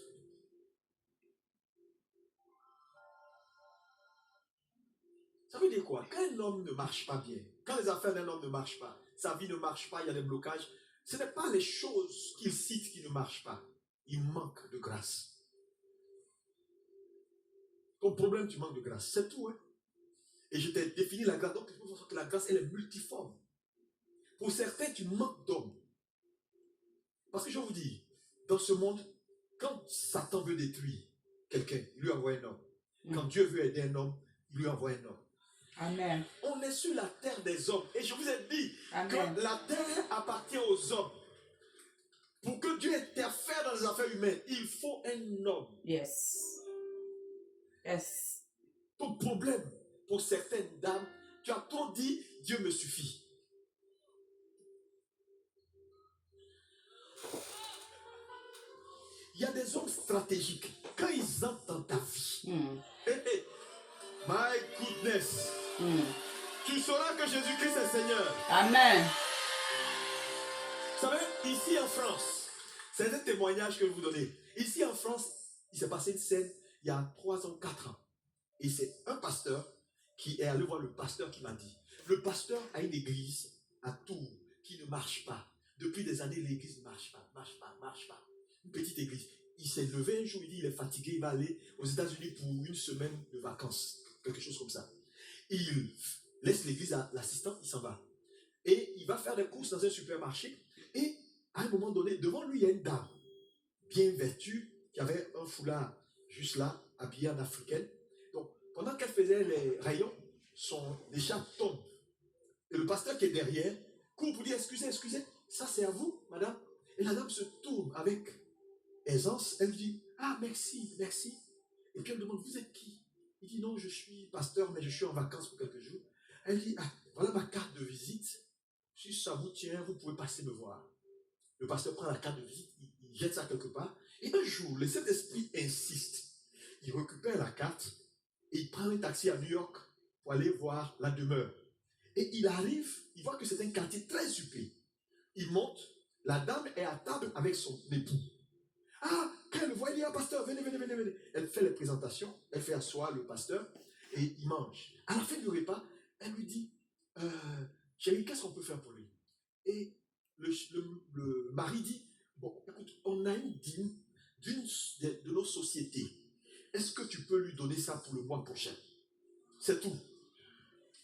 Ça veut dire quoi? Quand un homme ne marche pas bien, quand les affaires d'un homme ne marchent pas, sa vie ne marche pas, il y a des blocages, ce n'est pas les choses qu'il cite qui ne marchent pas. Il manque de grâce. Ton problème, tu manques de grâce. C'est tout. Hein? Et je t'ai défini la grâce. Donc, il faut savoir que la grâce, elle est multiforme. Pour certains, tu manques d'hommes. Parce que je vous dis, dans ce monde, quand Satan veut détruire quelqu'un, il lui envoie un homme. Quand Dieu veut aider un homme, il lui envoie un homme. Amen. On est sur la terre des hommes. Et je vous ai dit Amen. que la terre appartient aux hommes. Pour que Dieu interfère dans les affaires humaines, il faut un homme. Yes. Yes. Ton problème, pour certaines dames, tu as trop dit, Dieu me suffit. Il y a des hommes stratégiques. Quand ils entrent dans ta vie, my goodness, tu sauras que Jésus-Christ est Seigneur. Amen. Vous savez, ici en France, c'est un témoignage que je vous donnez. Ici en France, il s'est passé une scène il y a 3 ans, 4 ans. Et c'est un pasteur qui est allé voir le pasteur qui m'a dit, le pasteur a une église à Tours qui ne marche pas. Depuis des années, l'église ne marche pas. Une petite église. Il s'est levé un jour, il dit, il est fatigué, il va aller aux États-Unis pour une semaine de vacances. Quelque chose comme ça. Il laisse l'église à l'assistant, il s'en va. Et il va faire des courses dans un supermarché. Et à un moment donné, devant lui, il y a une dame bien vêtue qui avait un foulard juste là, habillée en africaine. Donc, pendant qu'elle faisait les rayons, son écharpe tombe. Et le pasteur qui est derrière court pour dire excusez, ça c'est à vous, madame. Et la dame se tourne avec aisance. Elle dit ah, merci. Et puis elle demande vous êtes qui? Il dit non, je suis pasteur, mais je suis en vacances pour quelques jours. Elle dit ah, voilà ma carte de visite. Si ça vous tient, vous pouvez passer me voir. Le pasteur prend la carte de visite, il jette ça quelque part. Et un jour, le Saint-Esprit insiste. Il récupère la carte et il prend un taxi à New York pour aller voir la demeure. Et il arrive, il voit que c'est un quartier très huppé. Il monte, la dame est à table avec son époux. Ah, quand elle le voit, il dit ah, pasteur, venez. Elle fait les présentations, elle fait asseoir le pasteur et il mange. À la fin du repas, elle lui dit chérie, qu'est-ce qu'on peut faire pour lui? Et le mari dit bon, écoute, on a une dîme de nos sociétés. Est-ce que tu peux lui donner ça pour le mois prochain? C'est tout.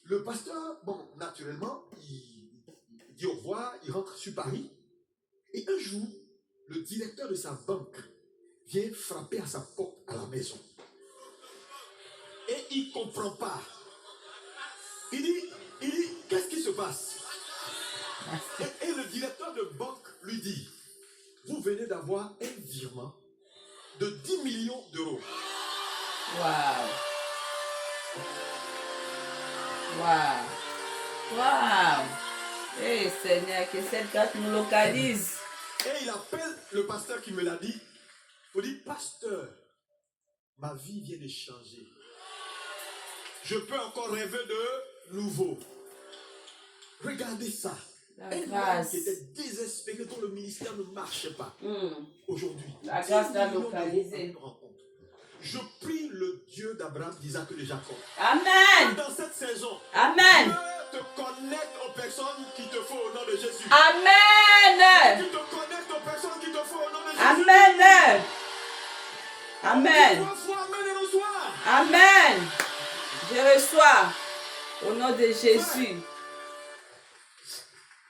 Le pasteur, bon, naturellement, il dit au revoir, il rentre sur Paris. Et un jour, le directeur de sa banque vient frapper à sa porte à la maison. Et il ne comprend pas. Il dit, qu'est-ce qui se passe? Et le directeur de banque lui dit, vous venez d'avoir un virement de 10 millions d'euros. Wow. Hey Seigneur, que cette carte nous localise. Et il appelle le pasteur qui me l'a dit pour dire, pasteur, ma vie vient de changer. Je peux encore rêver de nouveau. Regardez ça. Un homme qui était désespéré, dont le ministère ne marchait pas. Aujourd'hui, la grâce l'a localisé. Je prie le Dieu d'Abraham, d'Isaac et de Jacob. Amen. Dans cette saison, Amen. Dieu te connecte aux personnes qui te font au nom de Jésus. Amen. Tu te connectes aux personnes qui te font au nom de Jésus. Amen. Amen. Amen. Je reçois au nom de Jésus.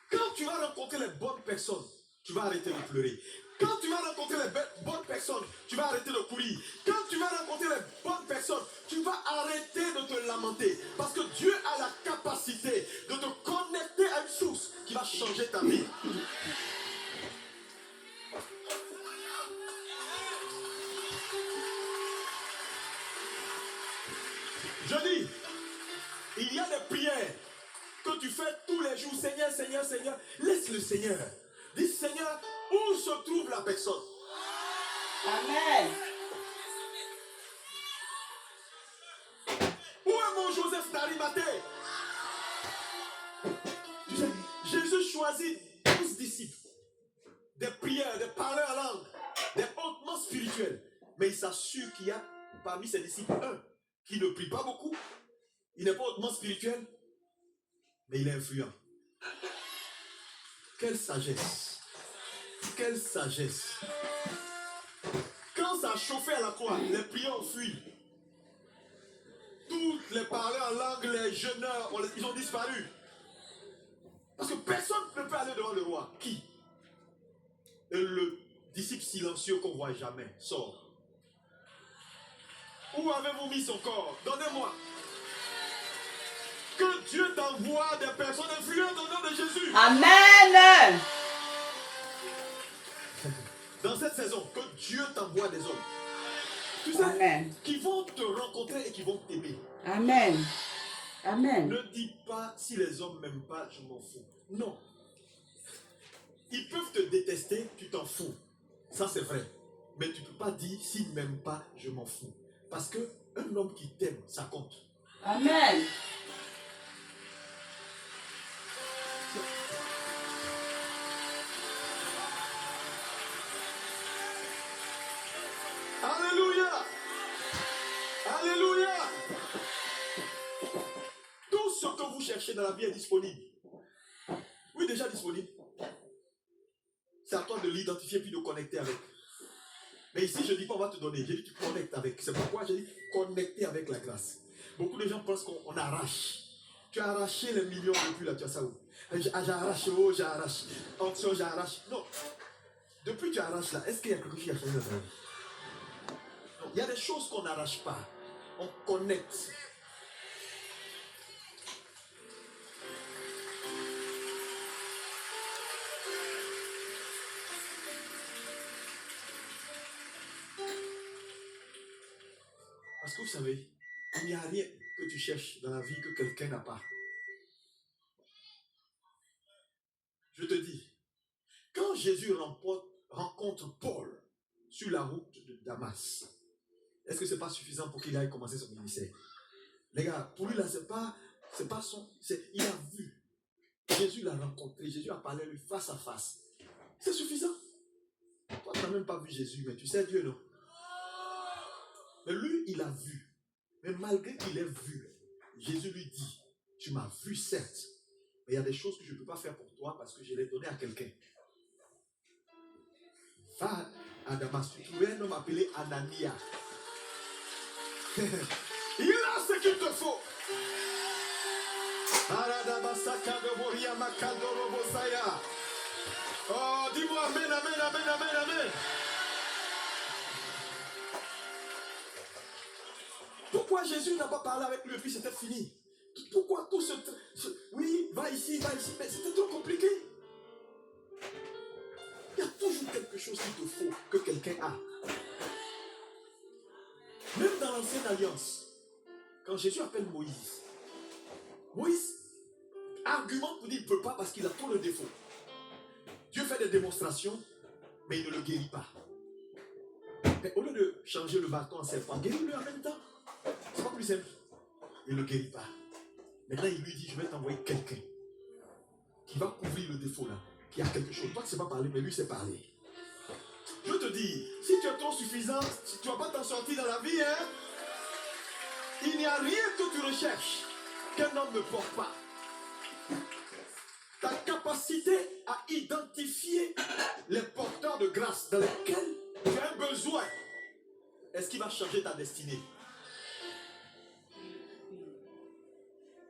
Quand tu vas rencontrer les bonnes personnes, tu vas arrêter de pleurer. Quand tu vas rencontrer les bonnes personnes, tu vas arrêter de courir. Quand tu vas rencontrer les bonnes personnes, tu vas arrêter de te lamenter. Parce que Dieu a la capacité de te connecter à une source qui va changer ta vie. Je dis, il y a des prières que tu fais tous les jours. Seigneur, Seigneur, Seigneur. Laisse le Seigneur. Dis, Seigneur, où se trouve la personne? Amen. Où est mon Joseph d'Arimathée? Tu sais, Jésus choisit 12 disciples. Des prières, des parleurs en langue, des hautement spirituels. Mais il s'assure qu'il y a parmi ses disciples un qui ne prie pas beaucoup. Il n'est pas hautement spirituel, mais il est influent. Quelle sagesse! Quelle sagesse! Quand ça a chauffé à la croix, les prières ont fui. Toutes les parleurs en langue, les jeûneurs, ils ont disparu. Parce que personne ne peut aller devant le roi. Qui? Et le disciple silencieux qu'on ne voit jamais sort. Où avez-vous mis son corps? Donnez-moi. Que Dieu t'envoie des personnes influentes au nom de Jésus. Amen. Dans cette saison, que Dieu t'envoie des hommes. Tu sais, Amen. Qui vont te rencontrer et qui vont t'aimer. Amen. Amen. Ne dis pas si les hommes ne m'aiment pas, je m'en fous. Non. Ils peuvent te détester, tu t'en fous. Ça c'est vrai. Mais tu ne peux pas dire s'ils ne m'aiment pas, je m'en fous. Parce qu'un homme qui t'aime, ça compte. Amen. chercher dans la vie est disponible. Oui, déjà disponible. C'est à toi de l'identifier puis de connecter avec. Mais ici, je ne dis pas on va te donner. J'ai dit tu connectes avec. C'est pourquoi j'ai dit connecter avec la grâce. Beaucoup de gens pensent qu'on arrache. Tu as arraché les millions depuis là, tu as ça où? J'ai arraché, oh, j'arrache. Onction, j'arrache. Non. Depuis que tu arraches là, est-ce qu'il y a quelque chose qui a changé dans ta vie? Non. Il y a des choses qu'on n'arrache pas. On connecte. Parce que vous savez, il n'y a rien que tu cherches dans la vie que quelqu'un n'a pas. Je te dis, quand Jésus rencontre Paul sur la route de Damas, est-ce que ce n'est pas suffisant pour qu'il aille commencer son ministère? Les gars, pour lui là, c'est pas son... il a vu. Jésus l'a rencontré, Jésus a parlé à lui face à face. C'est suffisant. Toi, tu n'as même pas vu Jésus, mais tu sais Dieu, non? Mais lui, il a vu. Mais malgré qu'il ait vu, Jésus lui dit, tu m'as vu certes, mais il y a des choses que je ne peux pas faire pour toi parce que je l'ai donné à quelqu'un. Va à Damas, tu trouvais un homme appelé Anania. Il a ce qu'il te faut. Oh, dis-moi amen, amen, amen, amen, amen. Pourquoi Jésus n'a pas parlé avec lui et puis c'était fini? Pourquoi tout ce... Oui, va ici, mais c'était trop compliqué. Il y a toujours quelque chose qu'il te faut, que quelqu'un a. Même dans l'ancienne alliance, quand Jésus appelle Moïse, Moïse argumente pour dire qu'il ne peut pas parce qu'il a trop de défauts. Dieu fait des démonstrations, mais il ne le guérit pas. Mais au lieu de changer le bâton en serpent, guéris-le en même temps. C'est pas plus simple. Il ne le guérit pas. Maintenant, il lui dit, je vais t'envoyer quelqu'un qui va couvrir le défaut là, qui a quelque chose. Toi, tu ne sais pas parler, mais lui sait parler. Je te dis, si tu es trop suffisant, tu ne vas pas t'en sortir dans la vie, hein? Il n'y a rien que tu recherches qu'un homme ne porte pas. Ta capacité à identifier les porteurs de grâce dans lesquels tu as un besoin, est-ce qu'il va changer ta destinée?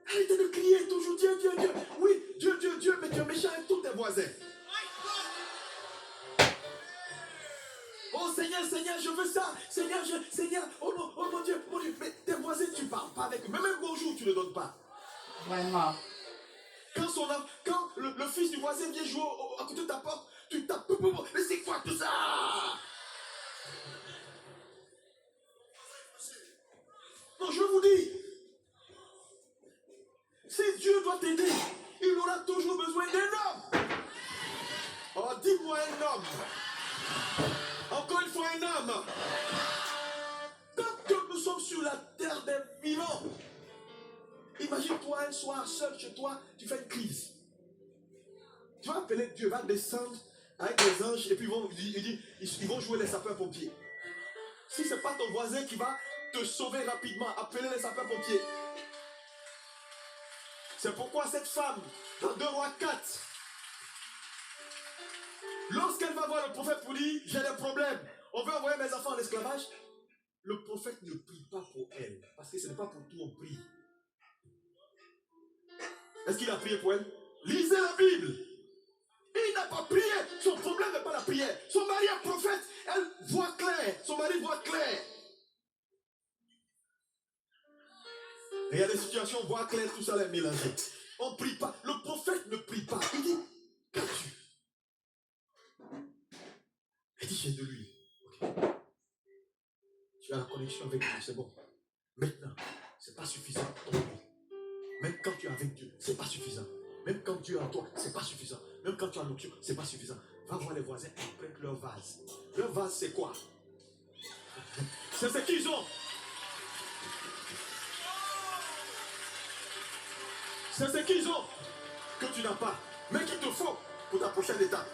Arrêtez de crier toujours Dieu, Dieu, Dieu. Oui, Dieu, Dieu, Dieu, mais tu es méchant avec tous tes voisins. Oh Seigneur, Seigneur, je veux ça. Seigneur, Seigneur, oh non, oh mon Dieu, mon Dieu. Mais tes voisins, tu ne parles pas avec eux. Même un bonjour, tu ne le donnes pas. Vraiment. Quand le fils du voisin vient jouer à côté de ta porte, tu tapes. Mais c'est quoi tout ça? Non, je vous dis. Si Dieu doit t'aider, il aura toujours besoin d'un homme. Oh, dis-moi un homme. Encore une fois un homme. Tant que nous sommes sur la terre des vivants, imagine-toi un soir seul chez toi, tu fais une crise. Tu vas appeler Dieu, va descendre avec les anges et puis ils vont jouer les sapeurs-pompiers. Si ce n'est pas ton voisin qui va te sauver rapidement, appelez les sapeurs-pompiers. C'est pourquoi cette femme, dans 2 Rois 4, lorsqu'elle va voir le prophète pour dire, j'ai des problèmes, on veut envoyer mes enfants en esclavage, le prophète ne prie pas pour elle, parce que ce n'est pas pour tout on prie. Est-ce qu'il a prié pour elle? Lisez la Bible. Il n'a pas prié. Son problème n'est pas la prière. Son mari est prophète, elle voit clair. Son mari voit clair. Et il y a des situations, voit clair, tout ça est mélangé. On ne prie pas. Le prophète ne prie pas. Il dit, qu'as-tu? Il dit, j'ai de l'huile. Okay. Tu as la connexion avec Dieu, c'est bon. Maintenant, ce n'est pas suffisant. Même quand tu es avec Dieu, ce n'est pas suffisant. Même quand Dieu est en toi, ce n'est pas suffisant. Même quand tu as l'onction, ce n'est pas suffisant. Va voir les voisins, ils prennent leur vase. Leur vase, c'est quoi? C'est ce qu'ils ont. C'est ce qu'ils ont que tu n'as pas, mais qu'il te faut pour ta prochaine étape.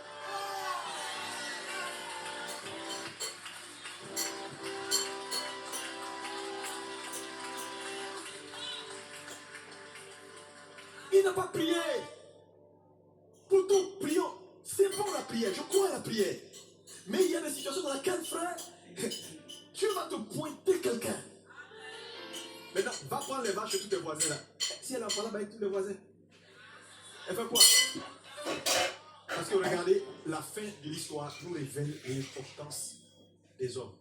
Il qui n'a pas prié? Pourtant, prions. C'est bon la prière, je crois à la prière. Mais il y a des situations dans lesquelles, frère, Dieu va te pointer quelqu'un. Maintenant, va prendre les vaches de tous tes voisins là. Si elle en parle avec tous les voisins, elle fait quoi? Parce que regardez, la fin de l'histoire nous révèle l'importance des hommes.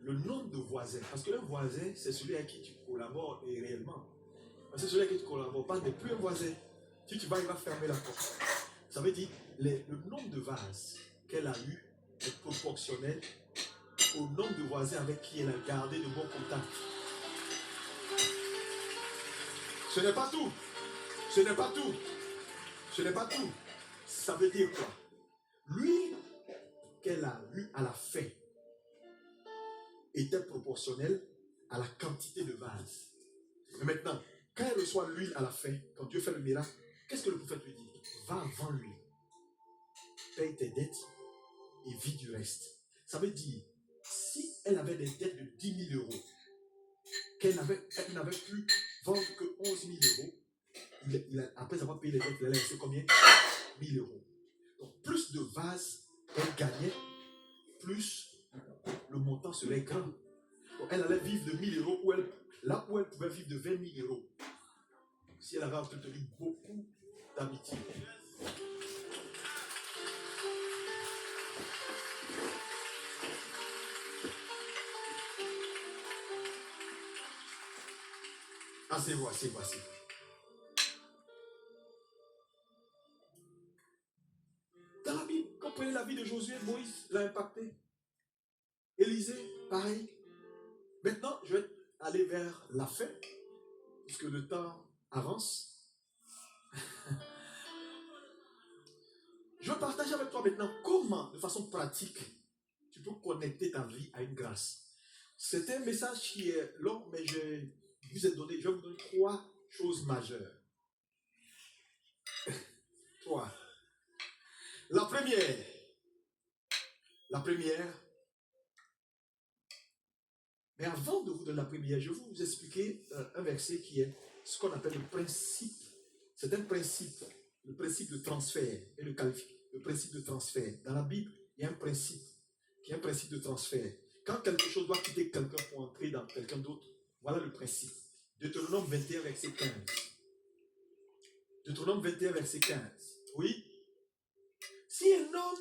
Le nombre de voisins. Parce que un voisin, c'est celui avec qui tu collabores et réellement. Parce que celui avec qui tu ne collabores pas n'est plus un voisin. Si tu vas, il va fermer la porte. Ça veut dire le nombre de vases qu'elle a eu est proportionnel au nombre de voisins avec qui elle a gardé de bons contacts. Ce n'est pas tout. Ce n'est pas tout. Ce n'est pas tout. Ça veut dire quoi? Lui qu'elle a eu à la fin était proportionnel à la quantité de vases. Mais maintenant, quand elle reçoit l'huile à la fin, quand Dieu fait le miracle, qu'est-ce que le prophète lui dit? Va avant lui, paye tes dettes et vis du reste. Ça veut dire, si elle avait des dettes de 10 000 euros, qu'elle n'avait pu vendre que 11 000 euros, après avoir payé les dettes, il allait rester combien? 1 000 euros. Donc, plus de vases elle gagnait, plus le montant serait grand. Donc, elle allait vivre de 1 000 euros là où elle pouvait vivre de 20 000 euros. Si elle avait entretenu beaucoup d'amitié. Asseyez-vous, asseyez-vous, asseyez-vous. Dans la Bible, comprenez la vie de Josué, Moïse l'a impacté. Élisée, pareil. Maintenant, je vais aller vers la fin, puisque le temps avance. Je vais partager avec toi maintenant comment, de façon pratique, tu peux connecter ta vie à une grâce. C'est un message qui est long, mais je vais vous donner 3 choses majeures. 3. La première, mais avant de vous donner la première, je vais vous expliquer un verset qui est ce qu'on appelle le principe. C'est un principe, le principe de transfert et le principe de transfert. Dans la Bible, il y a un principe qui est un principe de transfert. Quand quelque chose doit quitter quelqu'un pour entrer dans quelqu'un d'autre, voilà le principe. Deutéronome 21, verset 15. Deutéronome 21, verset 15. Oui. Si un homme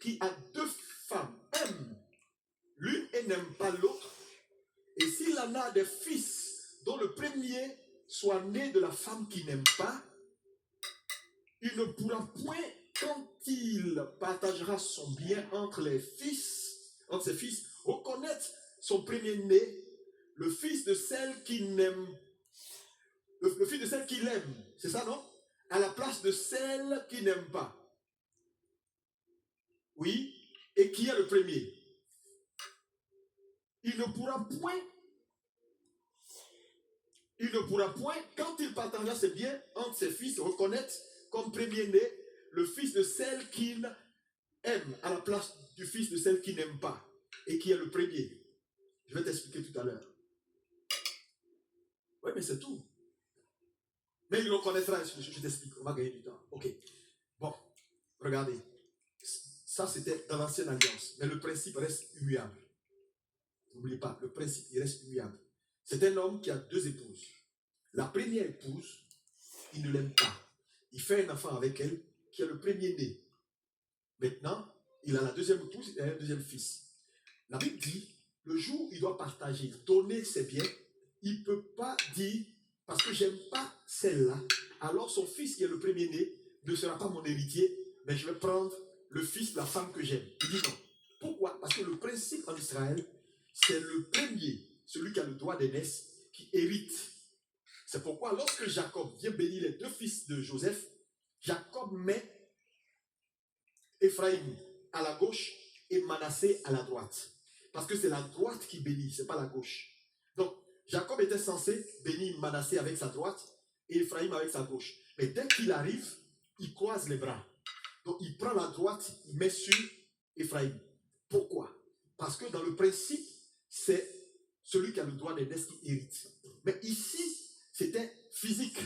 qui a 2 femmes aime l'une et n'aime pas l'autre, et s'il en a des fils dont le premier soit né de la femme qui n'aime pas, il ne pourra point, quand il partagera son bien entre ses fils, reconnaître son premier-né, le fils de celle qu'il aime. Le fils de celle qu'il aime, c'est ça, non? À la place de celle qui n'aime pas. Oui, et qui est le premier? Il ne pourra point, quand il partagera ses biens entre ses fils, reconnaître comme premier-né le fils de celle qu'il aime à la place du fils de celle qu'il n'aime pas et qui est le premier. Je vais t'expliquer tout à l'heure. Oui, mais c'est tout. Mais il reconnaîtra, je t'explique, on va gagner du temps. Ok. Bon, regardez. Ça, c'était dans l'ancienne alliance. Mais le principe reste immuable. N'oubliez pas, le principe, il reste immuable. C'est un homme qui a 2 épouses. La première épouse, il ne l'aime pas. Il fait un enfant avec elle, qui est le premier-né. Maintenant, il a la deuxième épouse et un deuxième fils. La Bible dit, le jour où il doit partager, donner ses biens, il ne peut pas dire, parce que je n'aime pas celle-là, alors son fils qui est le premier-né ne sera pas mon héritier, mais je vais prendre le fils de la femme que j'aime. Il dit non. Pourquoi? Parce que le principe en Israël, c'est le premier, celui qui a le droit d'aînesse, qui hérite. C'est pourquoi lorsque Jacob vient bénir les 2 fils de Joseph, Jacob met Ephraïm à la gauche et Manassé à la droite. Parce que c'est la droite qui bénit, ce n'est pas la gauche. Donc, Jacob était censé bénir Manassé avec sa droite et Ephraïm avec sa gauche. Mais dès qu'il arrive, il croise les bras. Donc, il prend la droite, il met sur Ephraïm. Pourquoi? Parce que dans le principe, c'est celui qui a le droit d'aînesse qui hérite. Mais ici, c'était physique.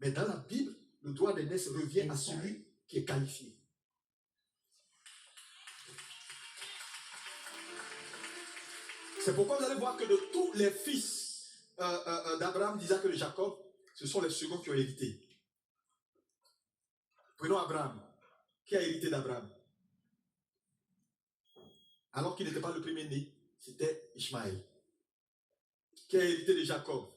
Mais dans la Bible, le droit d'aînesse revient à celui qui est qualifié. C'est pourquoi vous allez voir que de tous les fils d'Abraham, d'Isaac et de Jacob, ce sont les seconds qui ont hérité. Prenons Abraham. Qui a hérité d'Abraham? Alors qu'il n'était pas le premier-né, c'était Ishmaël. Qui a hérité de Jacob?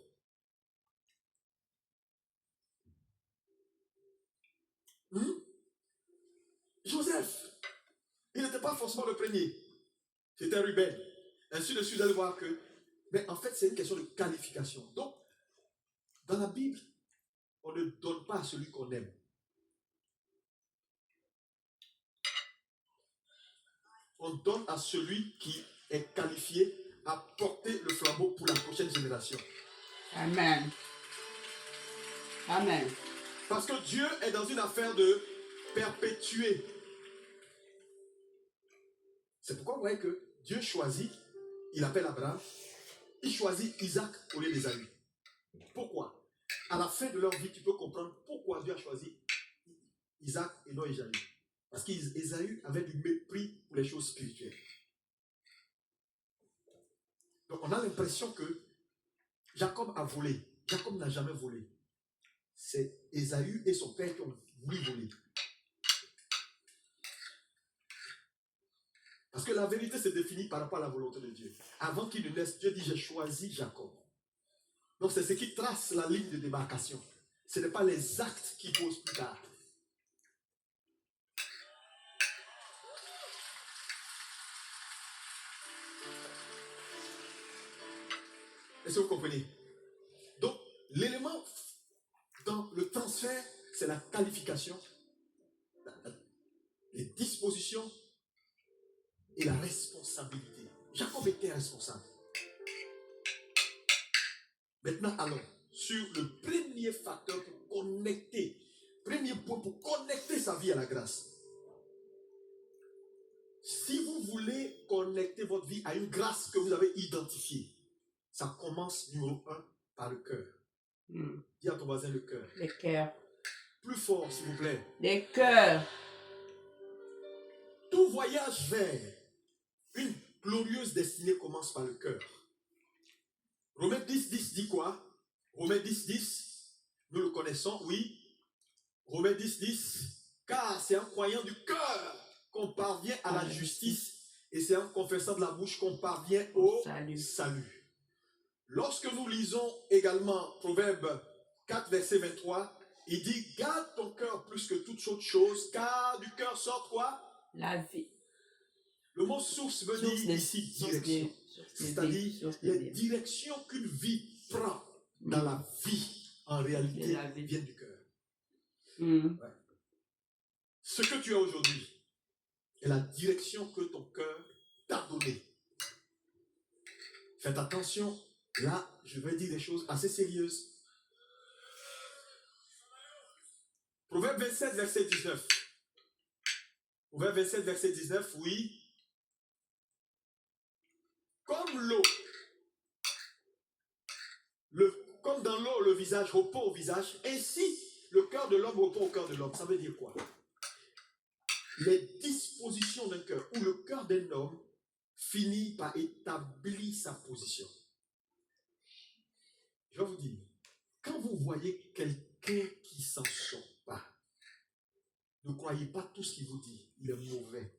Joseph. Il n'était pas forcément le premier. C'était Ruben. Ainsi de suite, vous allez voir que... Mais en fait, c'est une question de qualification. Donc, dans la Bible, on ne donne pas à celui qu'on aime. On donne à celui qui est qualifié à porter le flambeau pour la prochaine génération. Amen. Amen. Parce que Dieu est dans une affaire de perpétuer. C'est pourquoi vous voyez que Dieu choisit, il appelle Abraham, il choisit Isaac au lieu d'Ésaü. Pourquoi? À la fin de leur vie, tu peux comprendre pourquoi Dieu a choisi Isaac et non Ésaü. Parce qu'Ésaü avait du mépris pour les choses spirituelles. Donc on a l'impression que Jacob a volé. Jacob n'a jamais volé. C'est Ésaü et son père qui ont voulu voler. Parce que la vérité se définit par rapport à la volonté de Dieu. Avant qu'il ne naisse, Dieu dit j'ai choisi Jacob. Donc c'est ce qui trace la ligne de démarcation. Ce n'est pas les actes qui posent plus tard. Est-ce que vous comprenez? Donc l'élément dans le transfert, c'est la qualification, les dispositions et la responsabilité. Jacob était responsable. Maintenant, allons sur le premier facteur pour connecter, premier point pour connecter sa vie à la grâce. Si vous voulez connecter votre vie à une grâce que vous avez identifiée, ça commence numéro 1 par le cœur. Dis à ton voisin le cœur. Le cœur. Plus fort, s'il vous plaît. Le cœur. Tout voyage vers une glorieuse destinée commence par le cœur. Romains 10, 10 dit quoi? Romains 10, 10, nous le connaissons, oui. Romains 10, 10, car c'est en croyant du cœur qu'on parvient à la justice et c'est en confessant de la bouche qu'on parvient au salut. Lorsque nous lisons également Proverbe 4, verset 23, il dit, garde ton cœur plus que toute autre chose, car du cœur sort quoi? La vie. Le mot source veut dire ici direction. C'est-à-dire les directions qu'une vie prend dans la vie, en réalité, viennent du cœur. Ouais. Ce que tu as aujourd'hui est la direction que ton cœur t'a donnée. Faites attention, là, je vais dire des choses assez sérieuses. Proverbe 27, verset 19. Proverbe 27, verset 19, oui. Comme l'eau, comme dans l'eau, le visage repose au visage, ainsi le cœur de l'homme repose au cœur de l'homme. Ça veut dire quoi? Les dispositions d'un cœur ou le cœur d'un homme finit par établir sa position. Je vais vous dire, quand vous voyez quelqu'un qui s'en sort pas, ne croyez pas tout ce qu'il vous dit, il est mauvais.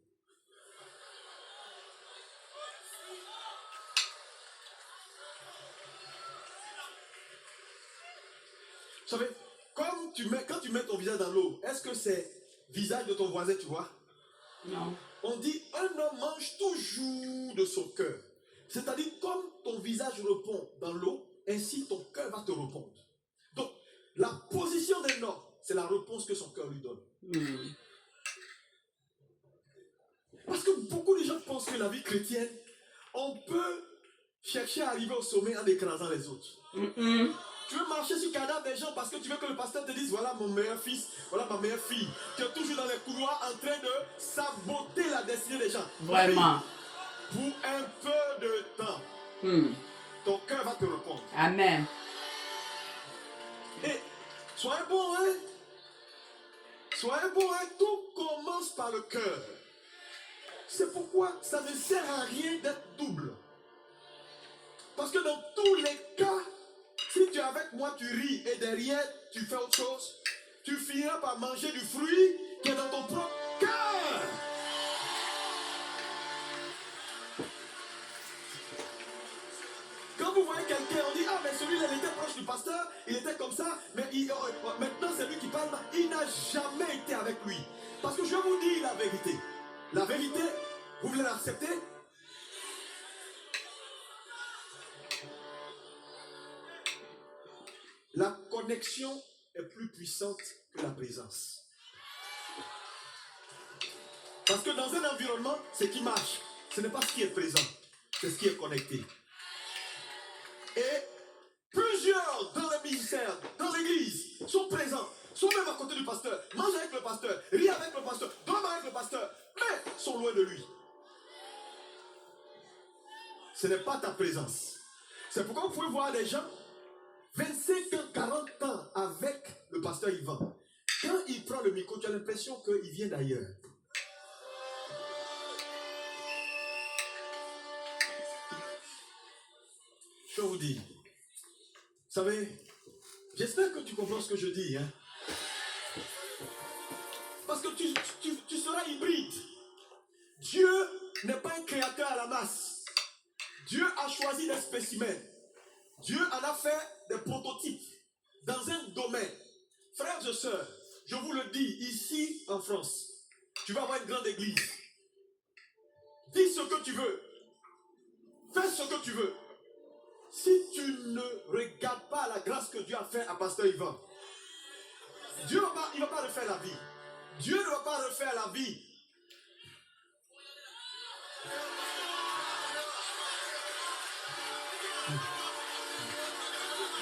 Vous savez, quand tu mets ton visage dans l'eau, est-ce que c'est visage de ton voisin, tu vois? Non. On dit, un homme mange toujours de son cœur. C'est-à-dire, comme ton visage répond dans l'eau, ainsi ton cœur va te répondre. Donc, la position d'un homme, c'est la réponse que son cœur lui donne. Parce que beaucoup de gens pensent que la vie chrétienne, on peut chercher à arriver au sommet en écrasant les autres. Tu veux marcher sur le cadavre des gens parce que tu veux que le pasteur te dise, voilà mon meilleur fils, voilà ma meilleure fille. Tu es toujours dans les couloirs en train de saboter la destinée des gens. Vraiment. Pour un peu de temps, ton cœur va te répondre. Amen. Et Soyez bons, hein? Soyez bons, hein? Tout commence par le cœur. C'est pourquoi ça ne sert à rien d'être double. Parce que dans tous les cas, si tu es avec moi, tu ris et derrière, tu fais autre chose, tu finiras par manger du fruit qui est dans ton propre cœur. Quand vous voyez quelqu'un, on dit, ah mais celui-là, il était proche du pasteur, il était comme ça, mais maintenant c'est lui qui parle, il n'a jamais été avec lui. Parce que je vous dis la vérité. La vérité, vous voulez l'accepter? La connexion est plus puissante que la présence. Parce que dans un environnement, ce qui marche, ce n'est pas ce qui est présent, c'est ce qui est connecté. Et plusieurs dans le ministère, dans l'église, sont présents, sont même à côté du pasteur, mangent avec le pasteur, rient avec le pasteur, dorment avec le pasteur, mais sont loin de lui. Ce n'est pas ta présence. C'est pourquoi vous pouvez voir des gens 25 ans, 40 ans avec le pasteur Yvan. Quand il prend le micro, tu as l'impression qu'il vient d'ailleurs. Je vous dis, vous savez, j'espère que tu comprends ce que je dis. Hein? Parce que tu seras hybride. Dieu n'est pas un créateur à la masse. Dieu a choisi des spécimens. Dieu en a fait des prototypes dans un domaine. Frères et sœurs, je vous le dis, ici en France, tu vas avoir une grande église. Dis ce que tu veux. Fais ce que tu veux. Si tu ne regardes pas la grâce que Dieu a fait à Pasteur Yvan, Dieu il ne va pas refaire la vie. Dieu ne va pas refaire la vie.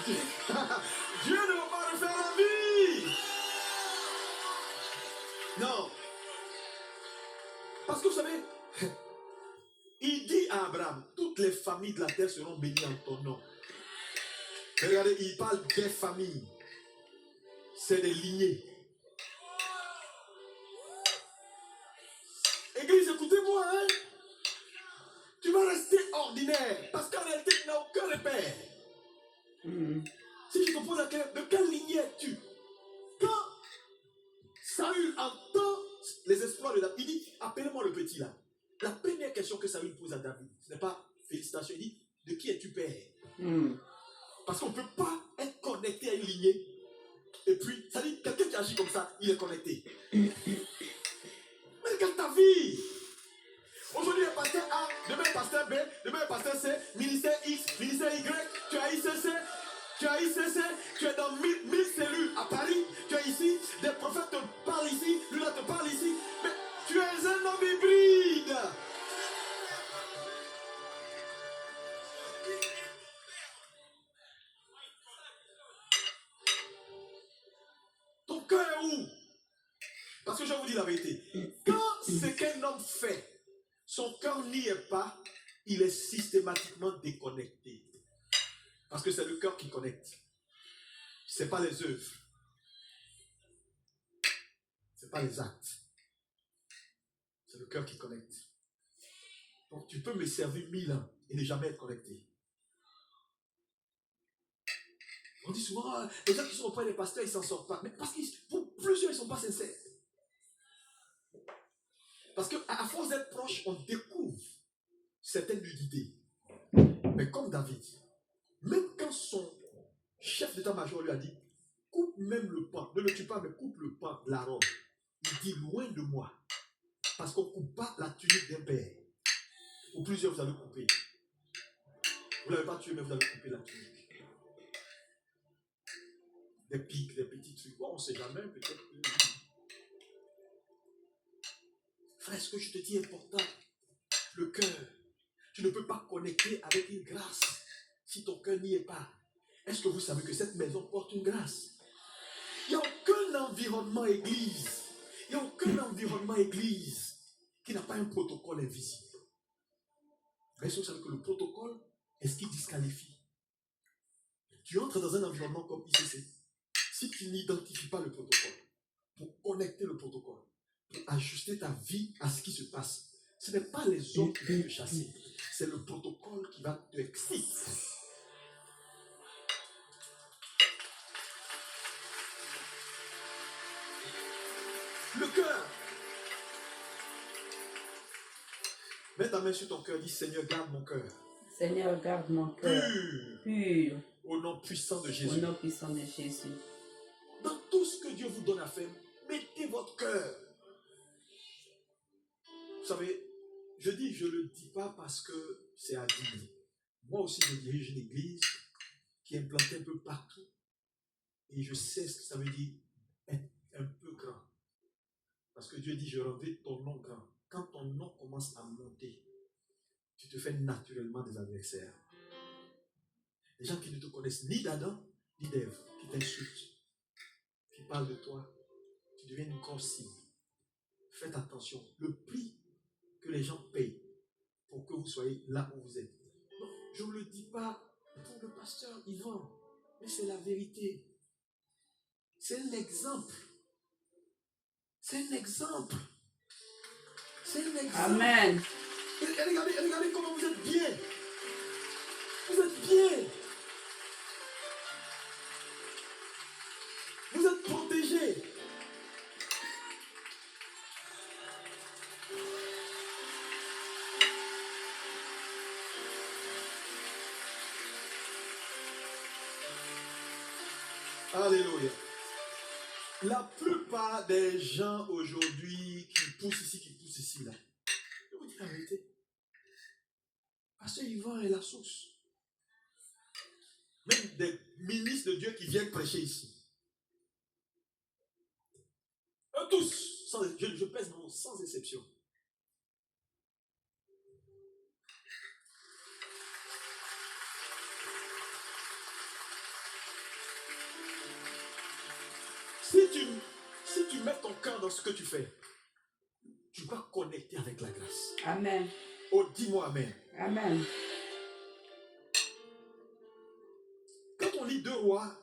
Dieu ne va pas refaire la vie. Non. Parce que vous savez, il dit à Abraham, toutes les familles de la terre seront bénies en ton nom. Regardez, il parle des familles. C'est des lignées. Église, écoutez-moi, hein? Tu vas rester ordinaire. Parce qu'en réalité, tu n'as aucun repère. Si je te pose la question, de quelle lignée es-tu? Quand Saül entend les exploits de David, il dit, appelle-moi le petit là. La première question que Saül pose à David, ce n'est pas félicitations, il dit, de qui es-tu père? Parce qu'on ne peut pas être connecté à une lignée. Et puis, ça dit, quelqu'un qui agit comme ça, il est connecté. Mais regarde ta vie. Aujourd'hui, il y a pasteur A, demain pasteur B, demain pasteur C, ministère X, ministère Y, tu as ICC, tu as ICC, tu es dans 1000 cellules à Paris, tu es ici, des prophètes te parlent ici, lui là te parle ici, mais tu es un homme hybride. Ton cœur est où? Parce que je vous dis la vérité, quand ce qu'un homme fait, son cœur n'y est pas, il est systématiquement déconnecté. Parce que c'est le cœur qui connecte. Ce n'est pas les œuvres. Ce n'est pas les actes. C'est le cœur qui connecte. Donc tu peux me servir 1000 ans et ne jamais être connecté. On dit souvent, les gens qui sont auprès des pasteurs, ils ne s'en sortent pas. Mais parce que pour plusieurs, ils ne sont pas sincères. Parce qu'à force d'être proche, on découvre certaines nudités. Mais comme David, même quand son chef d'état-major lui a dit, coupe même le pan, ne le tue pas, mais coupe le pan de la robe. Il dit, loin de moi, parce qu'on ne coupe pas la tunique d'un père. Ou plusieurs, vous allez couper. Vous ne l'avez pas tué, mais vous allez couper la tunique. Des pics, des petits trucs. Bon, on ne sait jamais, peut-être. Frère, ce que je te dis est important. Le cœur. Tu ne peux pas connecter avec une grâce si ton cœur n'y est pas. Est-ce que vous savez que cette maison porte une grâce? Il n'y a aucun environnement église. Il n'y a aucun environnement église qui n'a pas un protocole invisible. Mais vous savez que le protocole est ce qui disqualifie. Tu entres dans un environnement comme ICC. Si tu n'identifies pas le protocole, pour connecter le protocole, pour ajuster ta vie à ce qui se passe, ce n'est pas les autres qui vont te chasser, c'est le protocole qui va te exciter. Le cœur. Mets ta main sur ton cœur, dis Seigneur, garde mon cœur. Seigneur, garde mon cœur pur Au nom puissant de au Jésus. nom puissant de Jésus. Dans tout ce que Dieu vous donne à faire, mettez votre cœur. Vous savez, je ne le dis pas parce que c'est à dire. Moi aussi, je dirige une église qui est implantée un peu partout. Et je sais ce que ça veut dire être un peu grand. Parce que Dieu dit, je rendrai ton nom grand. Quand ton nom commence à monter, tu te fais naturellement des adversaires. Des gens qui ne te connaissent ni d'Adam, ni d'Ève, qui t'insultent, qui parlent de toi, tu deviens une grosse cible. Faites attention. Le prix que les gens payent pour que vous soyez là où vous êtes. Non, je ne le dis pas pour le pasteur Yvan, mais c'est la vérité. C'est un exemple. C'est un exemple. C'est un exemple. Amen. Et regardez comment vous êtes bien. Vous êtes bien. Vous êtes protégés. Alléluia. La plupart des gens aujourd'hui qui poussent ici, là, je vous dis la vérité. Pasteur Yvan est la source. Même des ministres de Dieu qui viennent prêcher ici. Eux tous, je pèse mon sans exception. Si tu mets ton cœur dans ce que tu fais, tu vas connecter avec la grâce. Amen. Oh, dis-moi Amen. Amen. Quand on lit 2 Rois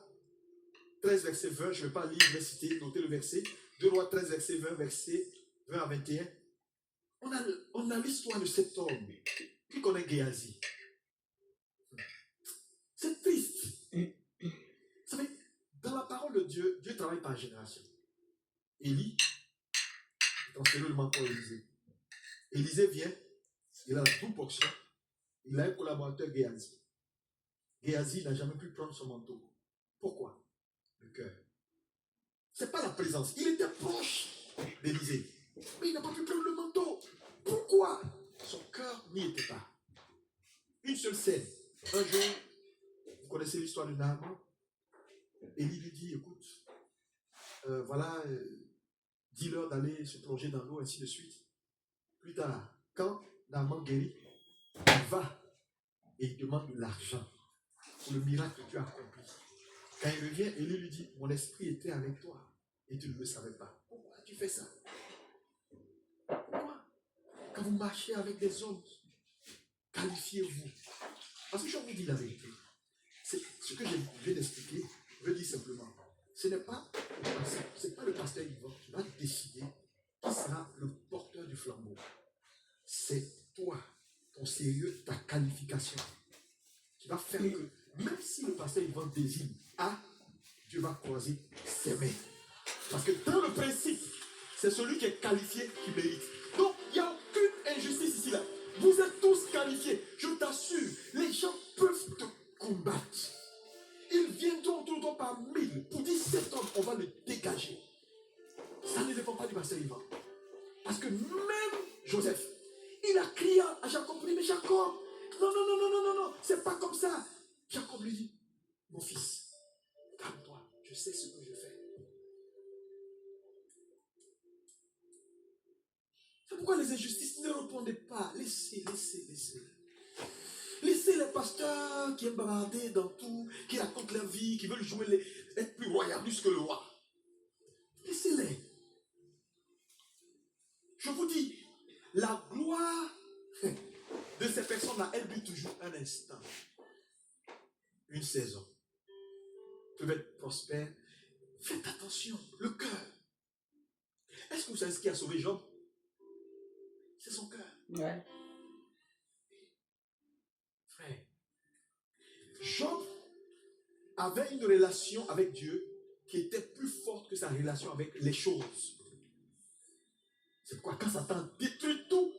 13, verset 20, je ne vais pas lire, je vais citer, noter le verset. 2 Rois 13, verset 20, verset 20 à 21. On a l'histoire de cet homme qui connaît Géasi. C'est triste. Vous savez, dans la parole de Dieu, Dieu travaille par génération. Élie transfère le manteau à Élisée. Élisée vient, il a la double portion. Il a un collaborateur Géasi. Géasi n'a jamais pu prendre son manteau. Pourquoi? Le cœur. Ce n'est pas la présence. Il était proche d'Élisée. Mais il n'a pas pu prendre le manteau. Pourquoi? Son cœur n'y était pas. Une seule scène. Un jour, vous connaissez l'histoire de Naaman. Élie lui dit, écoute, dis-leur d'aller se plonger dans l'eau, ainsi de suite. Plus tard, quand Naaman guérit, il va et il demande de l'argent pour le miracle que tu as accompli. Quand il revient, Élie lui dit, mon esprit était avec toi et tu ne le savais pas. Pourquoi tu fais ça? Pourquoi? Quand vous marchez avec des hommes, qualifiez-vous. Parce que je vous dis la vérité. C'est ce que je viens d'expliquer, je dis simplement, ce n'est pas le pasteur Yvan qui va décider qui sera le porteur du flambeau. C'est toi, ton sérieux, ta qualification, qui va faire que, même si le pasteur Yvan désigne A, Dieu va croiser ses mains. Parce que dans le principe, c'est celui qui est qualifié qui mérite. Donc, il n'y a aucune injustice ici là. Vous êtes tous qualifiés. Je t'assure, les gens peuvent te combattre. Ils viendront autour de toi par 1000 pour dire cet homme, on va le dégager. Ça ne dépend pas du pasteur Yvan. Parce que même Joseph, il a crié à Jacob, mais Jacob, non, c'est pas comme ça. Jacob lui dit, mon fils, calme-toi, je sais ce que je fais. C'est pourquoi les injustices ne répondez pas. Laissez. Laissez les pasteurs qui aiment bavarder dans tout, qui racontent leur vie, qui veulent jouer être plus royalistes que le roi. Laissez-les. Je vous dis, la gloire de ces personnes-là, elle dure toujours un instant, une saison. Ils peuvent être prospères, Faites attention, le cœur. Est-ce que vous savez ce qui a sauvé Job? C'est son cœur. Ouais. Frère, Job avait une relation avec Dieu qui était plus forte que sa relation avec les choses. C'est pourquoi quand Satan détruit tout,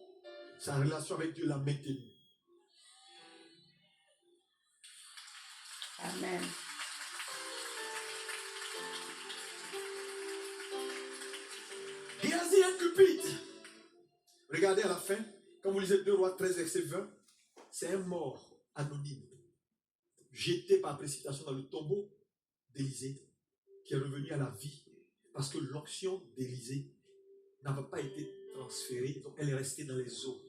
sa relation avec Dieu l'a maintenu. Amen. Géasi et Cupide. Regardez à la fin, quand vous lisez 2 Rois 13, verset 20, c'est un mort anonyme, jeté par précipitation dans le tombeau d'Élisée, qui est revenu à la vie, parce que l'onction d'Élisée n'avait pas été transférée, donc elle est restée dans les os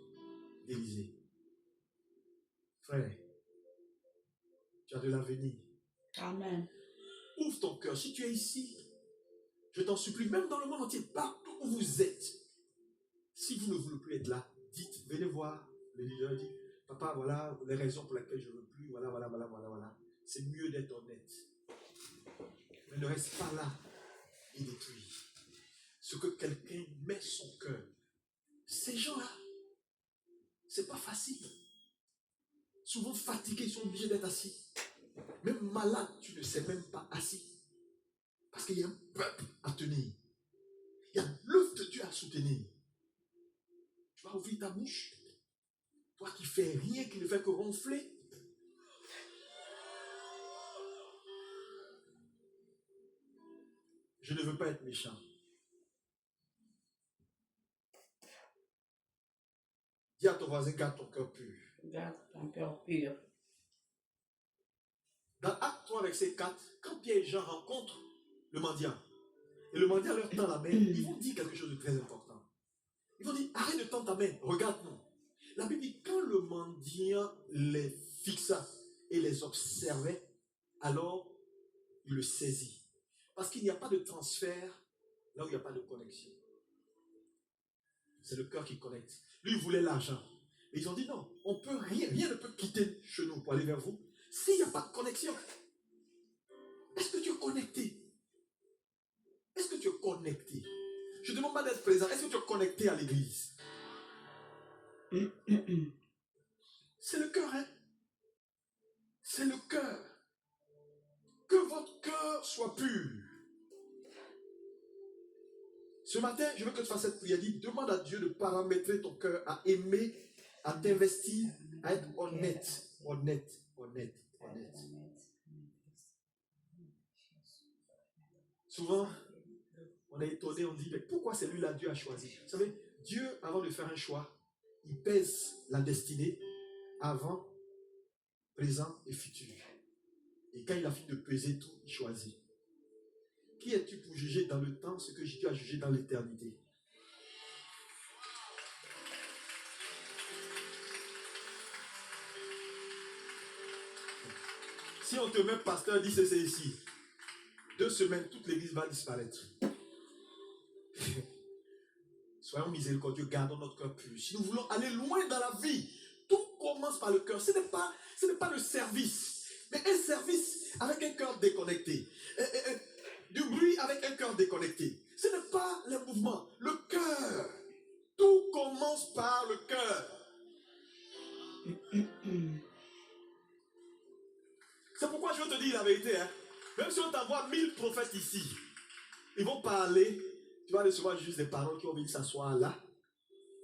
d'Élisée. Frère, tu as de l'avenir. Amen. Ouvre ton cœur. Si tu es ici, je t'en supplie, même dans le monde entier, partout où vous êtes, si vous ne voulez plus être là, dites, venez voir le leader, dit, papa, voilà les raisons pour lesquelles je ne veux plus, voilà. C'est mieux d'être honnête. Mais ne reste pas là et détruis. Ce que quelqu'un met son cœur, ces gens-là, c'est pas facile. Souvent fatigués, ils sont obligés d'être assis. Même malade, tu ne sais même pas assis. Parce qu'il y a un peuple à tenir. Il y a l'œuvre de Dieu à soutenir. Tu vas ouvrir ta bouche. Toi qui fais rien, qui ne fait que ronfler. Je ne veux pas être méchant. Dis à ton voisin, garde ton cœur pur. Garde ton cœur pur. Dans Acte 3, verset 4, quand Pierre et Jean rencontrent le mendiant, et le mendiant leur tend la main, ils vont dire quelque chose de très important. Ils vont dire, arrête de tendre ta main, regarde-nous. La Bible dit, quand le mendiant les fixa et les observait, alors il le saisit. Parce qu'il n'y a pas de transfert là où il n'y a pas de connexion. C'est le cœur qui connecte. Lui, il voulait l'argent. Et ils ont dit, non, on peut rien ne peut quitter chez nous pour aller vers vous s'il n'y a pas de connexion. Est-ce que tu es connecté? Est-ce que tu es connecté? Je ne demande pas d'être présent. Est-ce que tu es connecté à l'église? C'est le cœur, hein? C'est le cœur. Que votre cœur soit pur. Ce matin, je veux que tu fasses cette prière. Dis, demande à Dieu de paramétrer ton cœur à aimer, à t'investir, à être honnête. Honnête. Souvent, on est étonné, on dit, mais pourquoi celui-là Dieu a choisi? Vous savez, Dieu, avant de faire un choix, il pèse la destinée avant, présent et futur. Et quand il a fini de peser tout, il choisit. Qui es-tu pour juger dans le temps ce que Dieu a jugé dans l'éternité? Si on te met pasteur, dis c'est ici. 2 semaines, toute l'église va disparaître. Soyons miséricordieux, gardons notre cœur pur. Si nous voulons aller loin dans la vie, tout commence par le cœur. Ce n'est pas le service, mais un service avec un cœur déconnecté. Du bruit avec un cœur déconnecté. Ce n'est pas le mouvement, le cœur. Tout commence par le cœur. C'est pourquoi je veux te dire la vérité. Hein. Même si on t'envoie 1000 prophètes ici, ils vont parler, tu vas recevoir juste des paroles qui vont venir s'asseoir là,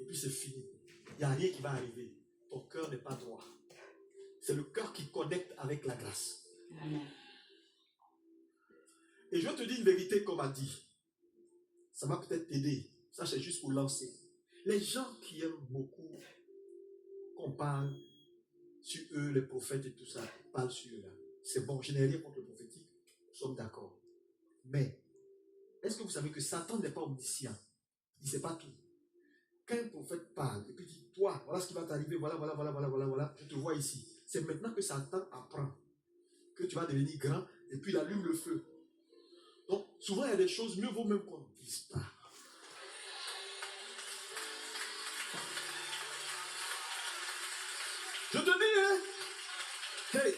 et puis c'est fini. Il n'y a rien qui va arriver. Ton cœur n'est pas droit. C'est le cœur qui connecte avec la grâce. Amen. Et je te dis une vérité qu'on m'a dit. Ça va peut-être t'aider. Ça, c'est juste pour lancer. Les gens qui aiment beaucoup qu'on parle sur eux, les prophètes et tout ça, parlent sur eux là. C'est bon, je n'ai rien contre le prophétique. Nous sommes d'accord. Mais, est-ce que vous savez que Satan n'est pas omniscient? Il ne sait pas tout. Quand un prophète parle et puis dit, toi, voilà ce qui va t'arriver, voilà, je te vois ici. C'est maintenant que Satan apprend que tu vas devenir grand et puis il allume le feu. Donc, souvent, il y a des choses, mieux vaut même qu'on ne dise pas. Je te dis, hein, hey,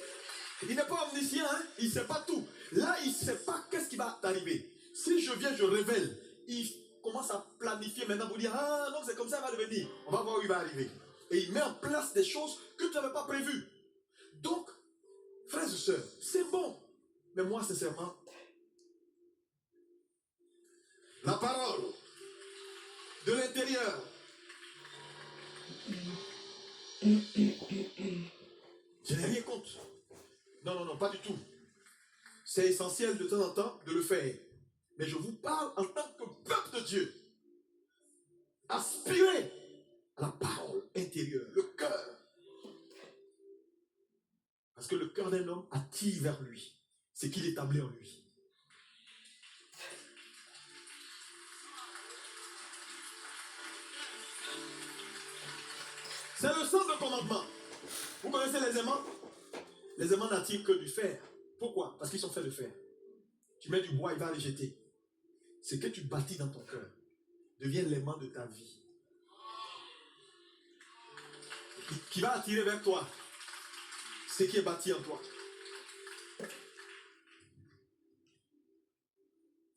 il n'est pas omniscient, hein, il ne sait pas tout. Là, il ne sait pas qu'est-ce qui va t'arriver. Si je viens, je révèle. Il commence à planifier maintenant pour dire, ah non, c'est comme ça, il va devenir. On va voir où il va arriver. Et il met en place des choses que tu n'avais pas prévues. Donc, frères et sœurs, c'est bon. Mais moi, sincèrement, la parole de l'intérieur, je n'ai rien contre. Non, non, non, pas du tout. C'est essentiel de temps en temps de le faire. Mais je vous parle en tant que peuple de Dieu. Aspirez à la parole intérieure, le cœur. Parce que le cœur d'un homme attire vers lui ce qu'il établit en lui. C'est le sens de commandement. Vous connaissez les aimants? Les aimants n'attirent que du fer. Pourquoi? Parce qu'ils sont faits de fer. Tu mets du bois, il va les jeter. Ce que tu bâtis dans ton cœur devient l'aimant de ta vie. Qui va attirer vers toi ce qui est bâti en toi.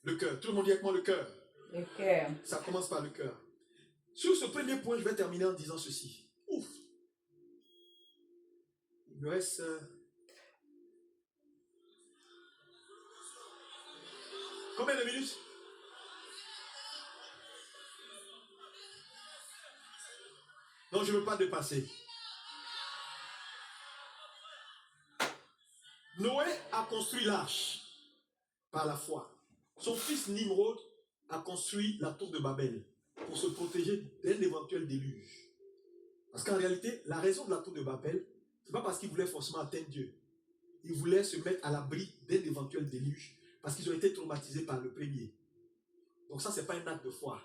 Le cœur. Tout le monde dit avec moi le cœur. Le cœur. Ça commence par le cœur. Sur ce premier point, je vais terminer en disant ceci. Ouf. Il me reste... Combien de minutes? Non, je ne veux pas dépasser. Noé a construit l'arche par la foi. Son fils Nimrod a construit la tour de Babel pour se protéger d'un éventuel déluge. Parce qu'en réalité, la raison de la tour de Babel, ce n'est pas parce qu'ils voulaient forcément atteindre Dieu. Ils voulaient se mettre à l'abri d'un éventuel déluge parce qu'ils ont été traumatisés par le premier. Donc ça, ce n'est pas un acte de foi.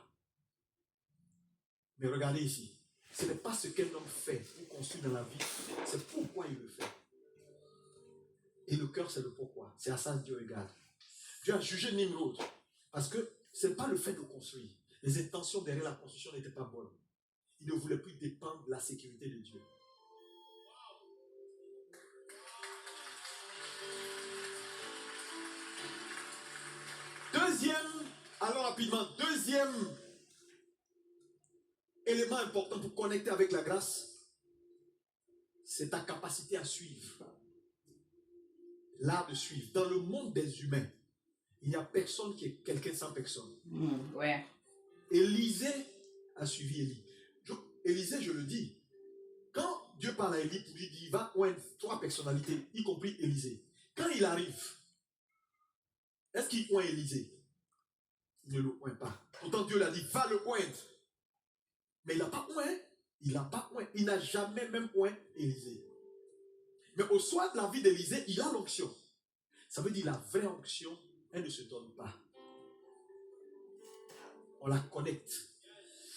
Mais regardez ici. Ce n'est pas ce qu'un homme fait pour construire dans la vie. C'est pourquoi il le fait. Et le cœur, c'est le pourquoi. C'est à ça que Dieu regarde. Dieu a jugé Nimrod. Parce que ce n'est pas le fait de construire. Les intentions derrière la construction n'étaient pas bonnes. Il ne voulait plus dépendre de la sécurité de Dieu. Allons rapidement. Deuxième élément important pour connecter avec la grâce, c'est ta capacité à suivre. L'art de suivre. Dans le monde des humains, il n'y a personne qui est quelqu'un sans personne. Ouais. Élisée a suivi Élie. Élisée, je le dis, quand Dieu parle à Élie pour lui dire, il va oindre 3 personnalités, y compris Élisée. Quand il arrive, est-ce qu'il oint Élisée? Il ne le oint pas. Pourtant, Dieu l'a dit, va le oindre. Mais il n'a pas oint. Il n'a pas oint. Il n'a jamais même oint Élisée. Mais au soir de la vie d'Élisée, il a l'onction. Ça veut dire la vraie onction, elle ne se donne pas. On la connecte.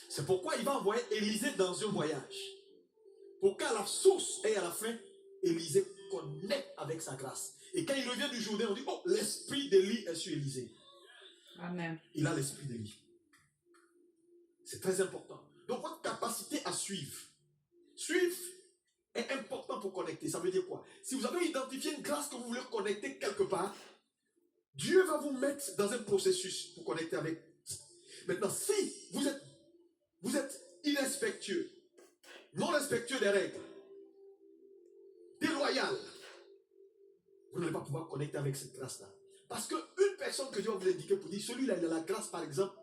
C'est pourquoi il va envoyer Élisée dans un voyage. Pour qu'à la source et à la fin, Élisée connecte avec sa grâce. Et quand il revient du Jourdain, on dit, oh, l'esprit d'Élie est sur Élisée. Amen. Il a l'esprit d'Élie. C'est très important. Donc, votre capacité à suivre. Suivre est important pour connecter. Ça veut dire quoi? Si vous avez identifié une grâce que vous voulez connecter quelque part, Dieu va vous mettre dans un processus pour connecter avec. Maintenant, si vous êtes irrespectueux, non respectueux des règles, déloyal, vous n'allez pas pouvoir connecter avec cette grâce-là. Parce qu'une personne que Dieu va vous indiquer pour dire, celui-là, il a la grâce, par exemple,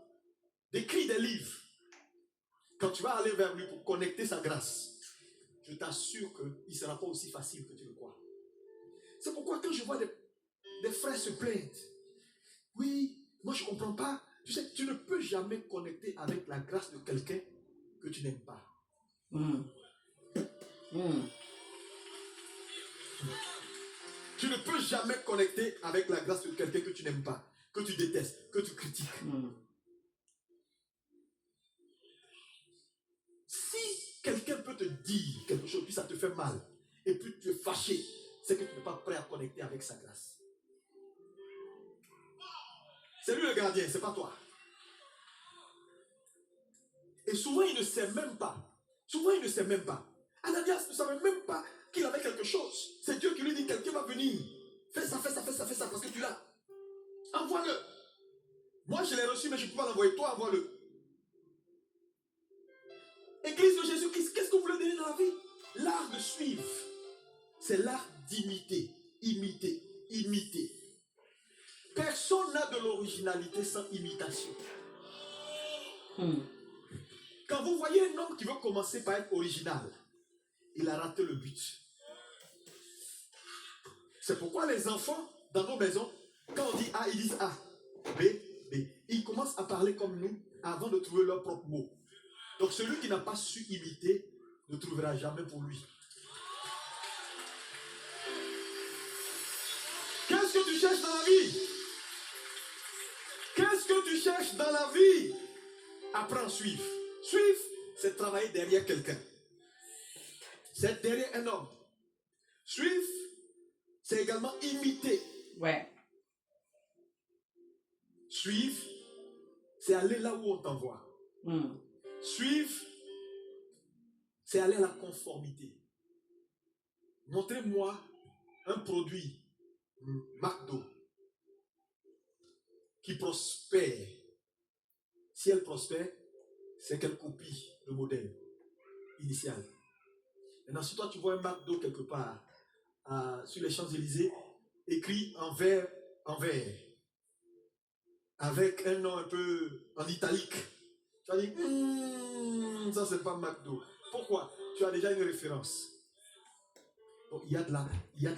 d'écrire des livres. Quand tu vas aller vers lui pour connecter sa grâce, je t'assure qu'il ne sera pas aussi facile que tu le crois. C'est pourquoi quand je vois des frères se plaindre, oui, moi je ne comprends pas. Tu sais, tu ne peux jamais connecter avec la grâce de quelqu'un que tu n'aimes pas. Tu ne peux jamais connecter avec la grâce de quelqu'un que tu n'aimes pas, que tu détestes, que tu critiques. Si quelqu'un peut te dire quelque chose, puis ça te fait mal, et puis tu es fâché, c'est que tu n'es pas prêt à connecter avec sa grâce. C'est lui le gardien, c'est pas toi. Et souvent, il ne sait même pas. Ananias ne savait même pas qu'il avait quelque chose. C'est Dieu qui lui dit, quelqu'un va venir. Fais ça, fais ça, fais fais ça, parce que tu l'as. Envoie-le. Moi, je l'ai reçu, mais je ne peux pas l'envoyer. Toi, envoie-le. Église de Jésus-Christ, qu'est-ce que vous voulez donner dans la vie? L'art de suivre. C'est l'art d'imiter. Imiter. Imiter. Personne n'a de l'originalité sans imitation. Quand vous voyez un homme qui veut commencer par être original, il a raté le but. C'est pourquoi les enfants, dans nos maisons, quand on dit A, ils disent A. B, B. Ils commencent à parler comme nous avant de trouver leurs propres mots. Donc celui qui n'a pas su imiter ne trouvera jamais pour lui. Qu'est-ce que tu cherches dans la vie? Qu'est-ce que tu cherches dans la vie? Apprends à suivre. Suivre, c'est travailler derrière quelqu'un. C'est derrière un homme. Suivre, c'est également imiter. Ouais. Suivre, c'est aller là où on t'envoie. Suivre, c'est aller à la conformité. Montrez-moi un produit McDo qui prospère. Si elle prospère, c'est qu'elle copie le modèle initial. Maintenant, si toi tu vois un McDo quelque part sur les Champs-Élysées, écrit en vert, avec un nom un peu en italique, tu vas dire, ça c'est pas McDo. Pourquoi? Tu as déjà une référence. Donc, il y a de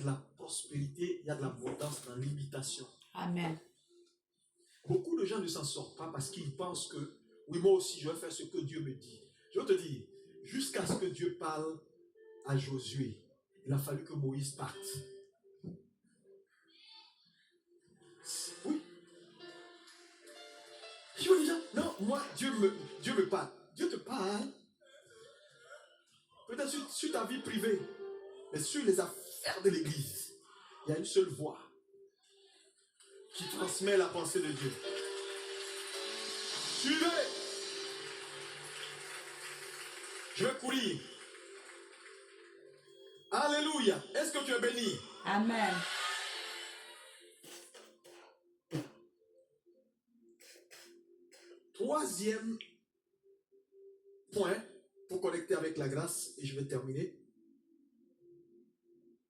la prospérité, il y a de l'abondance dans l'imitation. Amen. Beaucoup de gens ne s'en sortent pas parce qu'ils pensent que, oui, moi aussi, je vais faire ce que Dieu me dit. Je vais te dire, jusqu'à ce que Dieu parle à Josué, il a fallu que Moïse parte. Oui. Je veux dire, non, moi, Dieu me parle. Dieu te parle. Peut-être sur ta vie privée, mais sur les affaires de l'église, il y a une seule voix qui transmet la pensée de Dieu. Suivez. Je vais courir. Alléluia. Est-ce que tu es béni? Amen. Troisième point pour connecter avec la grâce, et je vais terminer.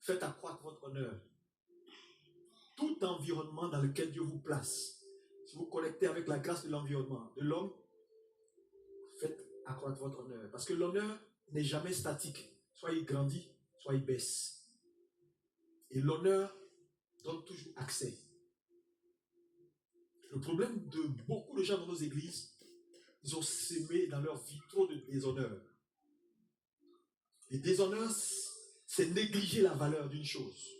Faites accroître votre honneur. Tout environnement dans lequel Dieu vous place, si vous connectez avec la grâce de l'environnement, de l'homme, faites accroître votre honneur. Parce que l'honneur n'est jamais statique. Soit il grandit, soit il baisse. Et l'honneur donne toujours accès. Le problème de beaucoup de gens dans nos églises, ils ont sémé dans leur vie trop de déshonneur. Le déshonneur, c'est négliger la valeur d'une chose.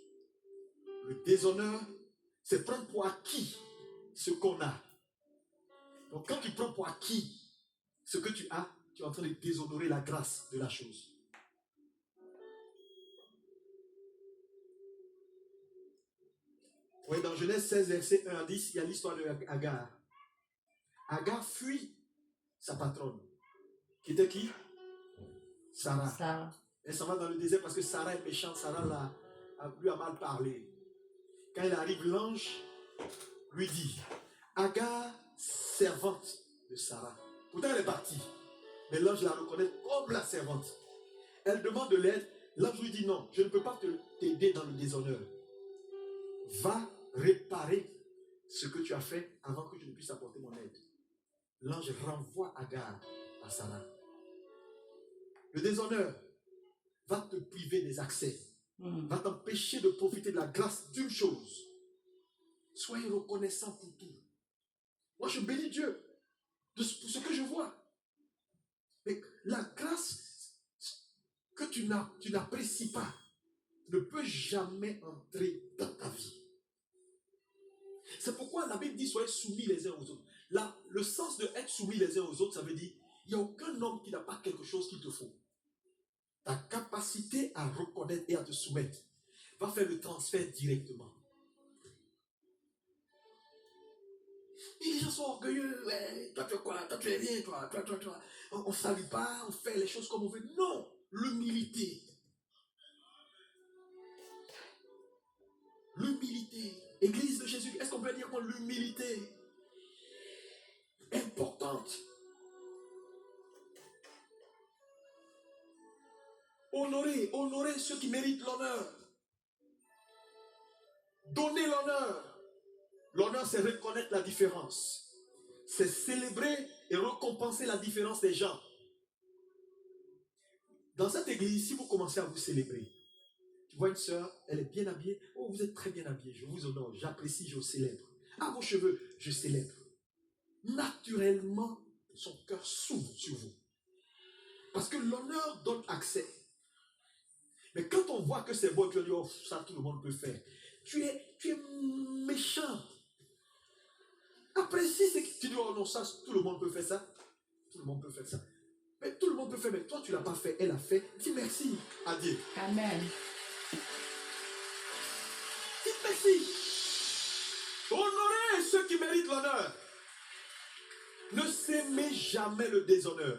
Le déshonneur, c'est prendre pour acquis ce qu'on a. Donc quand tu prends pour acquis ce que tu as, tu es en train de déshonorer la grâce de la chose. Oui, dans Genèse 16, verset 1 à 10, il y a l'histoire de Agar. Agar fuit sa patronne. Qui était qui? Sarah. Elle s'en va dans le désert parce que Sarah est méchante. Sarah lui a mal parlé. Quand il arrive, l'ange lui dit, Agar, servante de Sarah. Pourtant, elle est partie. Mais l'ange la reconnaît comme la servante. Elle demande de l'aide. L'ange lui dit, non, je ne peux pas t'aider dans le déshonneur. Va réparer ce que tu as fait avant que je ne puisse apporter mon aide. L'ange renvoie Agar à Sarah. Le déshonneur va te priver des accès, va t'empêcher de profiter de la grâce d'une chose. Soyez reconnaissant pour tout. Moi, je bénis Dieu pour ce que je vois. Mais la grâce que tu n'apprécies pas ne peut jamais entrer dans ta vie. C'est pourquoi la Bible dit soyez soumis les uns aux autres. Là, le sens de être soumis les uns aux autres, ça veut dire il n'y a aucun homme qui n'a pas quelque chose qu'il te faut. Ta capacité à reconnaître et à te soumettre va faire le transfert directement. Et les gens sont orgueilleux. Ouais, toi tu es quoi? Toi tu es rien, toi. On ne salue pas, on fait les choses comme on veut. Non, l'humilité. L'humilité. Église de Jésus, est-ce qu'on peut dire que l'humilité est importante? Honorer ceux qui méritent l'honneur. Donner l'honneur. L'honneur, c'est reconnaître la différence. C'est célébrer et récompenser la différence des gens. Dans cette église, si vous commencez à vous célébrer, tu vois une sœur, elle est bien habillée. Oh, vous êtes très bien habillée. Je vous honore, j'apprécie, je vous célèbre. Ah, vos cheveux, je célèbre. Naturellement, son cœur s'ouvre sur vous. Parce que l'honneur donne accès. Mais quand on voit que c'est bon, tu vas dire, oh, ça tout le monde peut faire. Tu es méchant. Apprécie ce que tu dis, oh non, ça tout le monde peut faire ça. Tout le monde peut faire ça. Mais tout le monde peut faire, mais toi tu ne l'as pas fait, elle a fait. Dis merci à Dieu. Amen. Dis merci. Honorez ceux qui méritent l'honneur. Ne s'aimez jamais le déshonneur.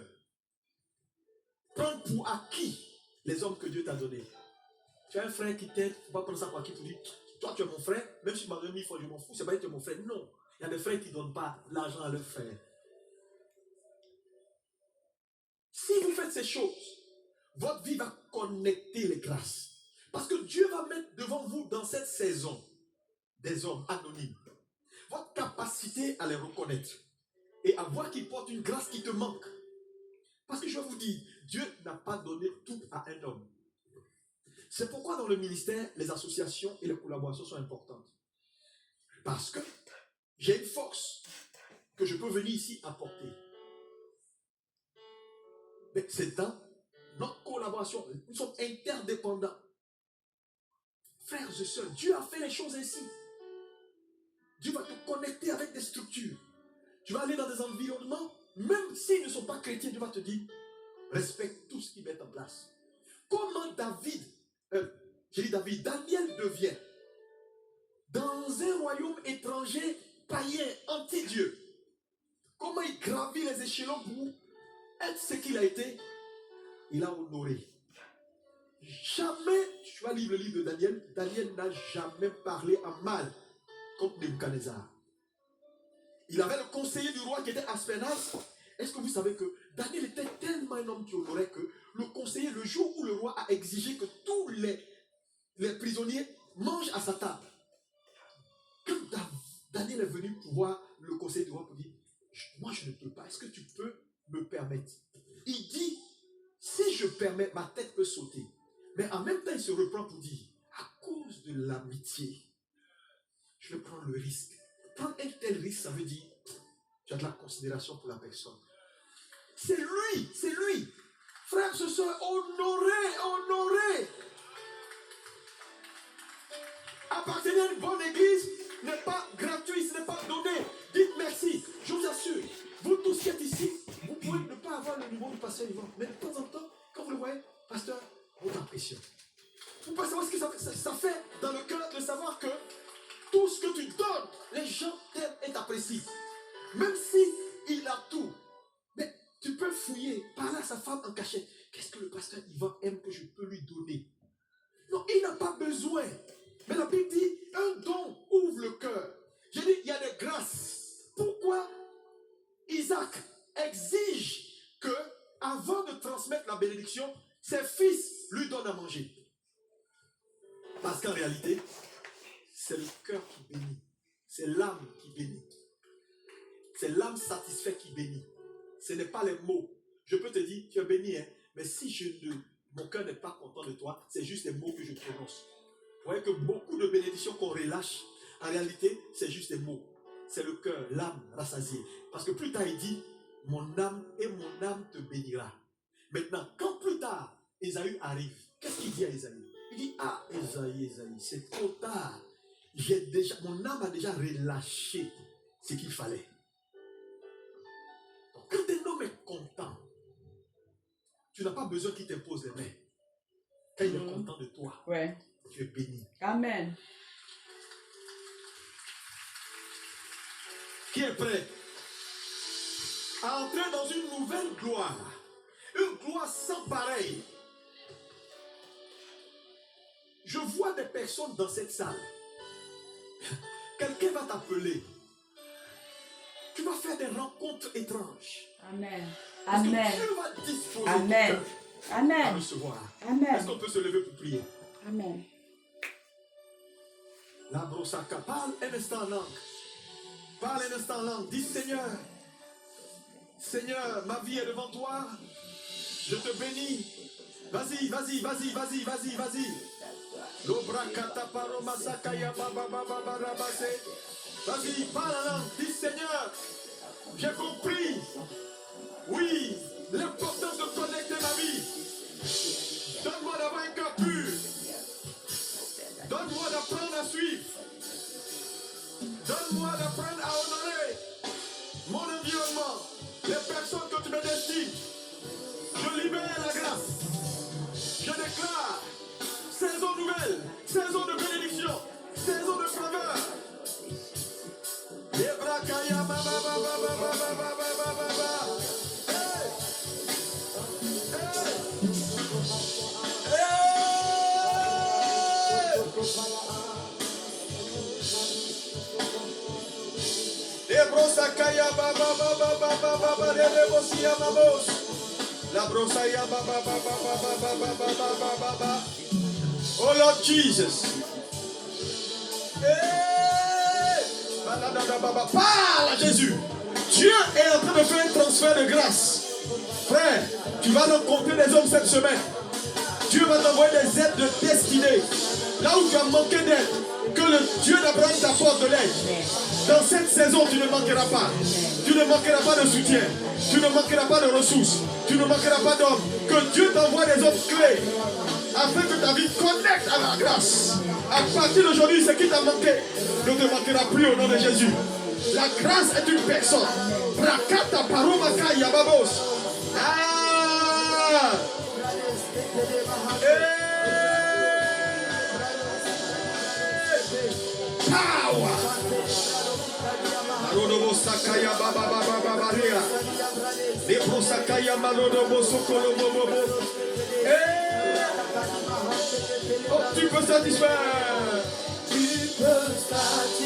Prends pour acquis les hommes que Dieu t'a donnés. Tu as un frère qui t'aide, il ne faut pas prendre ça pour acquis pour dire, toi tu es mon frère, même si tu m'as donné 1000 fois, je m'en fous, c'est pas que tu es mon frère. Non, il y a des frères qui ne donnent pas l'argent à leurs frères. Si vous faites ces choses, votre vie va connecter les grâces. Parce que Dieu va mettre devant vous dans cette saison des hommes anonymes. Votre capacité à les reconnaître et à voir qu'ils portent une grâce qui te manque. Parce que je vais vous dire, Dieu n'a pas donné tout à un homme. C'est pourquoi dans le ministère, les associations et les collaborations sont importantes. Parce que j'ai une force que je peux venir ici apporter. Mais c'est dans notre collaboration. Nous sommes interdépendants. Frères et sœurs, Dieu a fait les choses ainsi. Dieu va te connecter avec des structures. Tu vas aller dans des environnements, même s'ils ne sont pas chrétiens, Dieu va te dire, respecte tout ce qu'ils mettent en place. Comment Daniel devient dans un royaume étranger, païen, anti-Dieu. Comment il gravit les échelons pour être ce qu'il a été. Il a honoré. Jamais, tu vas lire le livre de Daniel, Daniel n'a jamais parlé en mal contre Nebuchadnezzar. Il avait le conseiller du roi qui était Aspenaz. Est-ce que vous savez que Daniel était tellement un homme qui honorait que le conseiller, le jour où le roi a exigé que tous les prisonniers mangent à sa table, quand Daniel est venu pour voir le conseiller du roi pour dire, moi je ne peux pas, est-ce que tu peux me permettre? Il dit, si je permets, ma tête peut sauter. Mais en même temps, il se reprend pour dire, à cause de l'amitié, je vais prendre le risque. Prendre un tel risque, ça veut dire, tu as de la considération pour la personne. C'est lui. Frères et sœurs, honorez. Appartenir à une bonne église n'est pas gratuit, ce n'est pas donné. Dites merci. Je vous assure, vous tous qui êtes ici, vous pouvez ne pas avoir le niveau du pasteur Yvan. Mais de temps en temps, quand vous le voyez, pasteur, votre impression. Vous pouvez savoir ce que ça fait dans le cœur de savoir que tout ce que tu donnes, les gens t'aiment et t'apprécient. Même si il a tout. Mais tu peux fouiller, parler à sa femme en cachette. Qu'est-ce que le pasteur Yvan aime que je peux lui donner? Non, il n'a pas besoin. Mais la Bible dit, un don ouvre le cœur. J'ai dit, il y a des grâces. Pourquoi Isaac exige que, avant de transmettre la bénédiction, ses fils lui donnent à manger? Parce qu'en réalité, c'est le cœur qui bénit. C'est l'âme qui bénit. C'est l'âme satisfaite qui bénit. Ce n'est pas les mots. Je peux te dire, tu es béni, hein, mais si mon cœur n'est pas content de toi, c'est juste les mots que je prononce. Vous voyez que beaucoup de bénédictions qu'on relâche, en réalité, c'est juste des mots. C'est le cœur, l'âme rassasiée. Parce que plus tard, il dit, mon âme te bénira. Maintenant, quand plus tard, Ésaü arrive, qu'est-ce qu'il dit à Ésaü? Il dit, ah, Ésaü, c'est trop tard. Mon âme a déjà relâché ce qu'il fallait. Donc, quand un homme est content, tu n'as pas besoin qu'il t'impose les mains. Quand il est content de toi, ouais, tu es béni. Amen. Qui est prêt à entrer dans une nouvelle gloire? Une gloire sans pareil. Je vois des personnes dans cette salle. quelqu'un va t'appeler. Tu vas faire des rencontres étranges. Amen. Parce que Amen. Dieu va disposer Amen. ton cœur à Amen. recevoir. Amen. Est-ce qu'on peut se lever pour prier? Amen. La brossaka, parle un instant en langue. Parle un instant en langue. Dis Seigneur, Seigneur, ma vie est devant toi. Je te bénis. Vas-y, vas-y, vas-y, vas-y, vas-y, vas-y. Vas-y, parle en langue. Dis Seigneur, j'ai compris. Oui, l'importance de connecter ma vie. Donne-moi d'avoir un cœur pur. Donne-moi d'apprendre à suivre. Donne-moi d'apprendre à honorer mon environnement, les personnes que tu me destines. Je libère la grâce. Je déclare saison nouvelle, saison de bénédiction, saison de faveur. Oh Lord Jesus. Parle à Jésus. Dieu est en train de faire un transfert de grâce. Frère, tu vas rencontrer des hommes cette semaine. Dieu va t'envoyer des aides de destinée. Là où tu as manqué d'aide, que le Dieu d'Abraham t'apporte de l'aide. Dans cette saison, tu ne manqueras pas. Tu ne manqueras pas de soutien. Tu ne manqueras pas de ressources. Tu ne manqueras pas d'hommes. Que Dieu t'envoie des hommes clés afin que ta vie connecte à la grâce. À partir d'aujourd'hui, ce qui t'a manqué ne te manquera plus au nom de Jésus. La grâce est une personne. Rakata paromaka yababos. Ah! Power. Marodobo sakaya baba baba baba ria. Lepro sakaya marodobo sokolo bobo. Oh, tu peux satisfaire.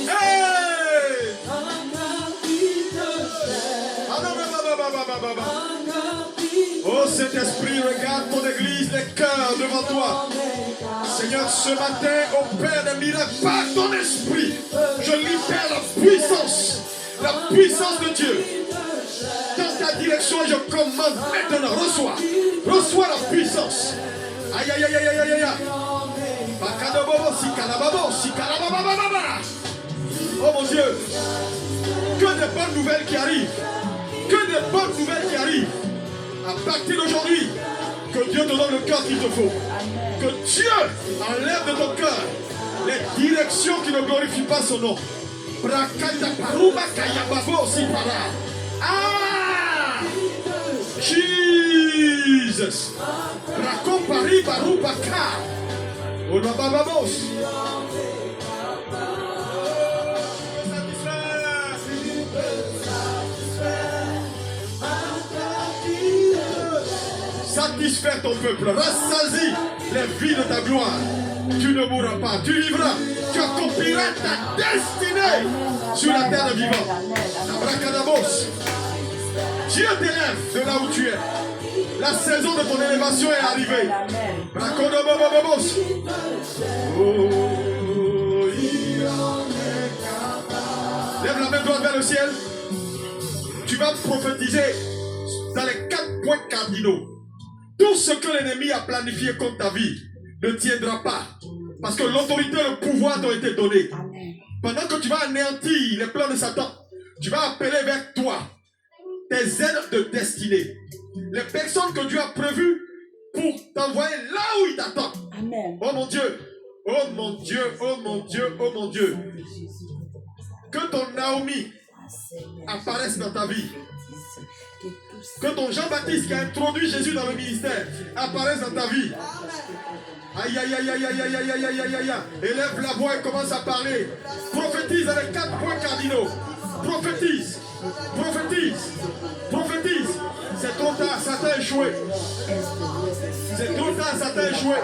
Hey! Oh Saint-Esprit, regarde ton église, les cœurs devant toi. Seigneur, ce matin, opère des miracles par ton esprit. Je libère la puissance de Dieu. Dans ta direction, je commande maintenant, reçois la puissance. Aïe, aïe, aïe, aïe, aïe, aïe, aïe. Oh mon Dieu, que des bonnes nouvelles qui arrivent. Que des bonnes nouvelles qui arrivent. À partir d'aujourd'hui, que Dieu te donne le cœur qu'il te faut. Que Dieu enlève de ton cœur les directions qui ne glorifient pas son nom. Ah! Jesus! Rakopari barubaka. Onababamos. Satisfais ton peuple, rassasie les vies de ta gloire. Tu ne mourras pas, tu vivras, tu accompliras ta destinée sur la terre des vivants. Abracadabos. Dieu t'élève de là où tu es. La saison de ton élévation est arrivée. Bracodobobobos. Lève la main droite vers le ciel. Tu vas prophétiser dans les 4 points cardinaux. Tout ce que l'ennemi a planifié contre ta vie ne tiendra pas. Parce que l'autorité et le pouvoir t'ont été donnés. Pendant que tu vas anéantir les plans de Satan, tu vas appeler vers toi tes aides de destinée. Les personnes que Dieu a prévues pour t'envoyer là où il t'attend. Oh mon Dieu, oh mon Dieu, oh mon Dieu, oh mon Dieu. Que ton Naomi apparaisse dans ta vie. Que ton Jean-Baptiste qui a introduit Jésus dans le ministère apparaisse dans ta vie. Aïe, aïe, aïe, aïe, aïe, aïe, aïe, aïe, aïe, aïe, aïe. Élève la voix et commence à parler. Prophétise avec 4 points cardinaux. Prophétise. Prophétise. Prophétise. C'est trop tard, ça t'a échoué. C'est trop tard, ça t'a échoué.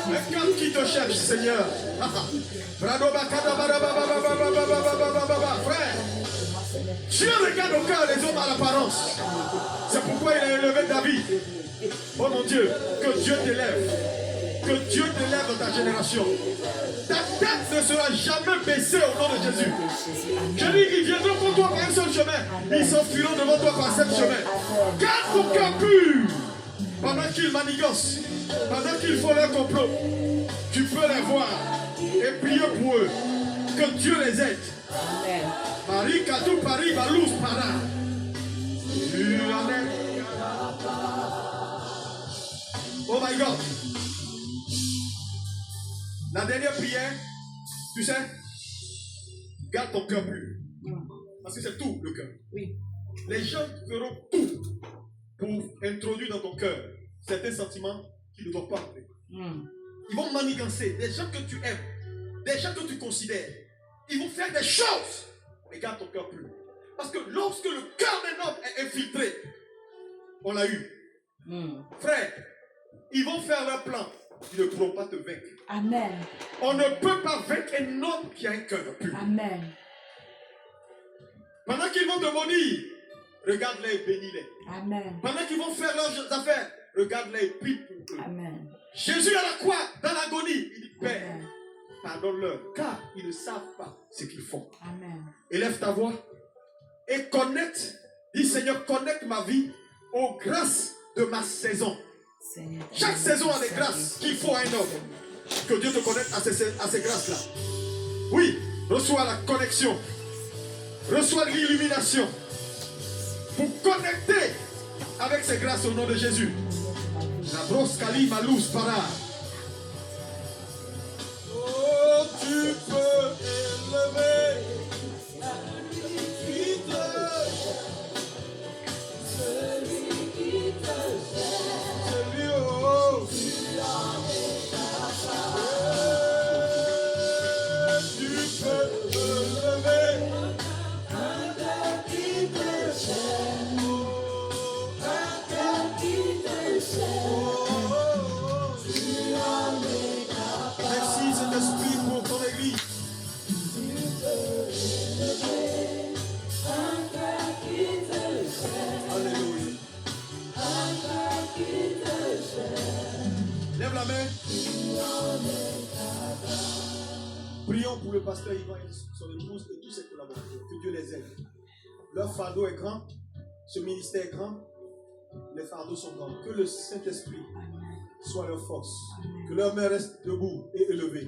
Quelqu'un qui te cherche, Seigneur. Frère, Dieu regarde au cœur des hommes à l'apparence. C'est pourquoi il a élevé David. Oh mon Dieu, que Dieu t'élève. Que Dieu t'élève dans ta génération. Ta tête ne sera jamais baissée au nom de Jésus. Je dis, ils viendront pour toi par un seul chemin. Ils s'enfuiront devant toi par sept chemins. Garde ton cœur pur. Pendant qu'ils manigancent, pendant qu'ils font leur complot, tu peux les voir et prier pour eux. Que Dieu les aide. Amen. Marie Katou Paris Balous Para. Amen. Oh my God. La dernière prière, tu sais, garde ton cœur pur. Parce que c'est tout le cœur. Oui. Les gens feront tout pour introduire dans ton cœur certains sentiments qui ne doivent pas entrer. Ils vont manigancer des gens que tu aimes, des gens que tu considères. Ils vont faire des choses. Mais garde ton cœur pur. Parce que lorsque le cœur d'un homme est infiltré, on l'a eu. Frère, ils vont faire leur plan. Ils ne pourront pas te vaincre. Amen. On ne peut pas vaincre un homme qui a un cœur pur. Amen. Pendant qu'ils vont te maudire, regarde-les et bénis-les. Amen. Pendant qu'ils vont faire leurs affaires, regarde-les et prie pour eux. Amen. Jésus à la croix, dans l'agonie, il dit, Père, Amen. pardonne-leur, car ils ne savent pas ce qu'ils font. Amen. Élève ta voix et connecte, dis Seigneur, connecte ma vie aux grâces de ma saison. Seigneur, Chaque saison a des grâces qu'il faut à un homme. Que Dieu te connecte à ces grâces-là. Oui, reçois la connexion. Reçois l'illumination. Pour connecter avec ces grâces au nom de Jésus. La brosse Kali Malous Para. Oh, tu peux élever. Merci Saint-Esprit pour ton Église. Alléluia. Lève la main. Prions pour le pasteur Yvan et son épouse et tous ses collaborateurs. Que Dieu les aide. Leur fardeau est grand. Ce ministère est grand. Les fardeaux sont grands. Que le Saint-Esprit soit leur force. Que leur main reste debout et élevée.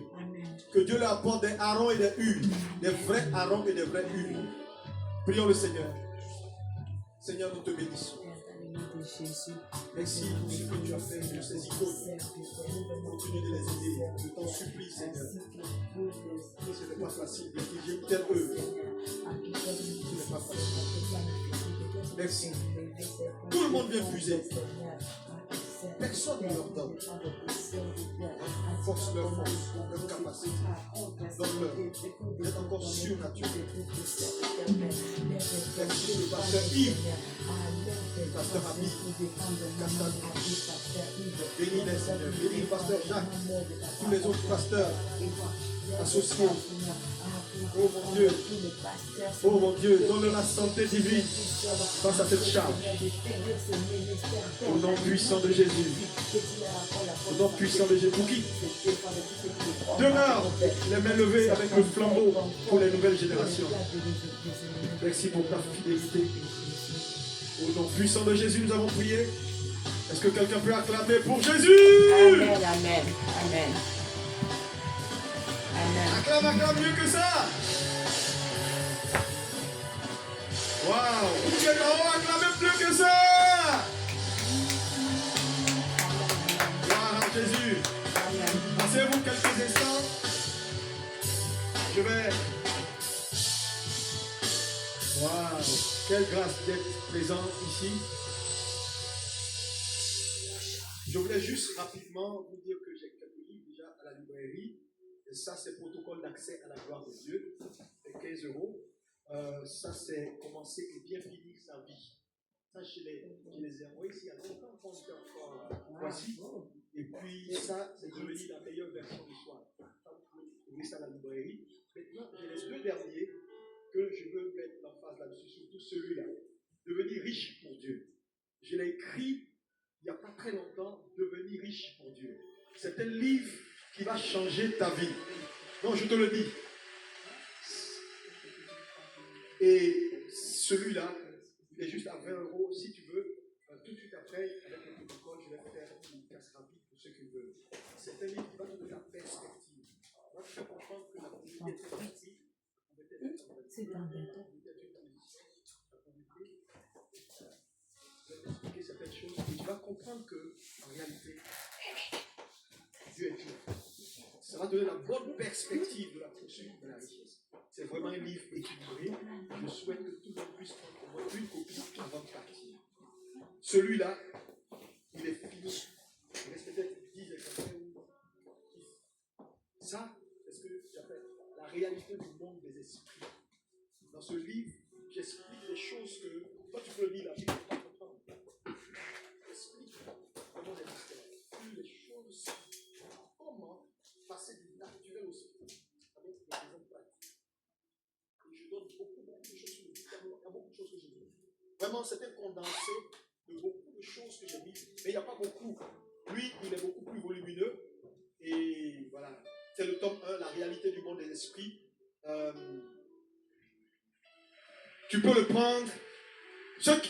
Que Dieu leur apporte des Aaron et des Hur. Des vrais Aaron et des vrais Hur. Prions le Seigneur. Seigneur, nous te bénissons. Merci pour ce que tu as fait pour ces icônes. Continue de les aider. Je t'en supplie, Seigneur. Ce n'est pas facile de diriger une telle œuvre. Ce n'est pas facile. Merci. Tout le monde vient puiser. Personne ne leur donne. Force leur force, leur capacité. Donne-leur d'être encore surnaturel. Merci le pasteur Yves, le pasteur Ami, bénis les Seigneur, bénis le pasteur Jacques, tous les autres pasteurs associés. Oh mon Dieu, donne la santé divine face à cette charge. Au nom puissant de Jésus. Au nom puissant de Jésus. Pour qui demeure les mains levées avec le flambeau pour les nouvelles générations. Merci pour ta fidélité. Au nom puissant de Jésus, nous avons prié. Est-ce que quelqu'un peut acclamer pour Jésus? Amen, amen, amen. Amen. Acclame mieux que ça. Waouh! Vous qui êtes en haut, acclamez plus que ça. Gloire à Jésus. Passez-vous quelques instants. Je vais... Waouh! Quelle grâce d'être présent ici. Je voulais juste rapidement vous dire que j'ai quelques livres déjà à la librairie. Et ça, c'est protocole d'accès à la gloire de Dieu. C'est 15 euros. Ça, c'est commencer et bien finir sa vie. Ça, je les ai envoyés ici il y a longtemps quand j'étais encore voici. Et puis, ça, c'est devenu la meilleure version du soir. Ça, vous pouvez trouver ça à la librairie. Maintenant, j'ai les deux derniers que je veux mettre en face là-dessus, surtout celui-là. Devenir riche pour Dieu. Je l'ai écrit il n'y a pas très longtemps, Devenir riche pour Dieu. C'est un livre qui va changer ta vie. Non, je te le dis. Et celui-là, il est juste à 20 euros. Si tu veux, tout de suite après, avec le protocole, je vais faire une casse rapide pour ceux qui veulent. C'est un livre qui va te donner la perspective. On va te faire comprendre que la communauté est partie. C'est un béton. Expliquer certaines choses et tu vas comprendre que en réalité Dieu est Dieu. Ça va donner la bonne perspective de la poursuite de la richesse. C'est vraiment un livre équilibré. Je souhaite que tout le monde puisse prendre au moins une copie avant de partir. Celui-là, il est fini. Il reste peut-être 10 exemplaires ou 10. Ça, c'est ce que j'appelle la réalité du monde des esprits. Dans ce livre, j'explique des choses que toi tu peux lire la Bible et pas comprendre. J'explique comment les mystères, les choses, comment passer du naturel au spirituel avec des exemples pratiques. Et je donne beaucoup de choses sur le livre. Il y a beaucoup de choses que j'ai mis. Vraiment, c'est un condensé de beaucoup de choses que j'ai mis, mais il n'y a pas beaucoup. Lui, il est beaucoup plus volumineux. Et voilà, c'est le tome 1, la réalité du monde des esprits. Tu peux le prendre.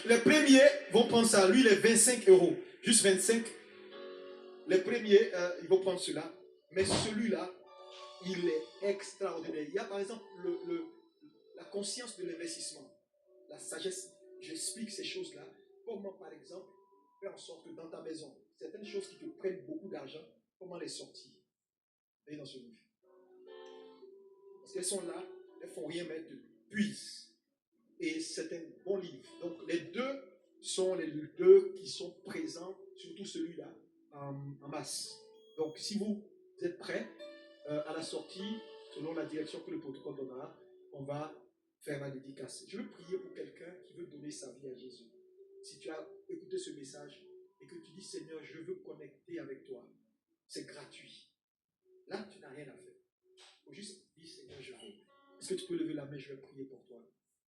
Les premiers vont prendre ça. Lui, il est 25 euros. Juste 25. Les premiers, ils vont prendre cela. Mais celui-là, il est extraordinaire. Il y a par exemple la conscience de l'investissement. La sagesse. J'explique ces choses-là. Comment, par exemple, faire en sorte que dans ta maison, certaines choses qui te prennent beaucoup d'argent, comment les sortir. Et dans ce livre. Parce qu'elles sont là, elles ne font rien, mais elles te puisent. Et c'est un bon livre. Donc les deux sont les deux qui sont présents, surtout celui-là, en masse. Donc si vous êtes prêts, à la sortie, selon la direction que le protocole donnera, on va faire la dédicace. Je veux prier pour quelqu'un qui veut donner sa vie à Jésus. Si tu as écouté ce message et que tu dis Seigneur, je veux connecter avec toi, c'est gratuit. Là, tu n'as rien à faire. Il faut juste dire Seigneur, je veux. Est-ce que tu peux lever la main, je vais prier pour toi.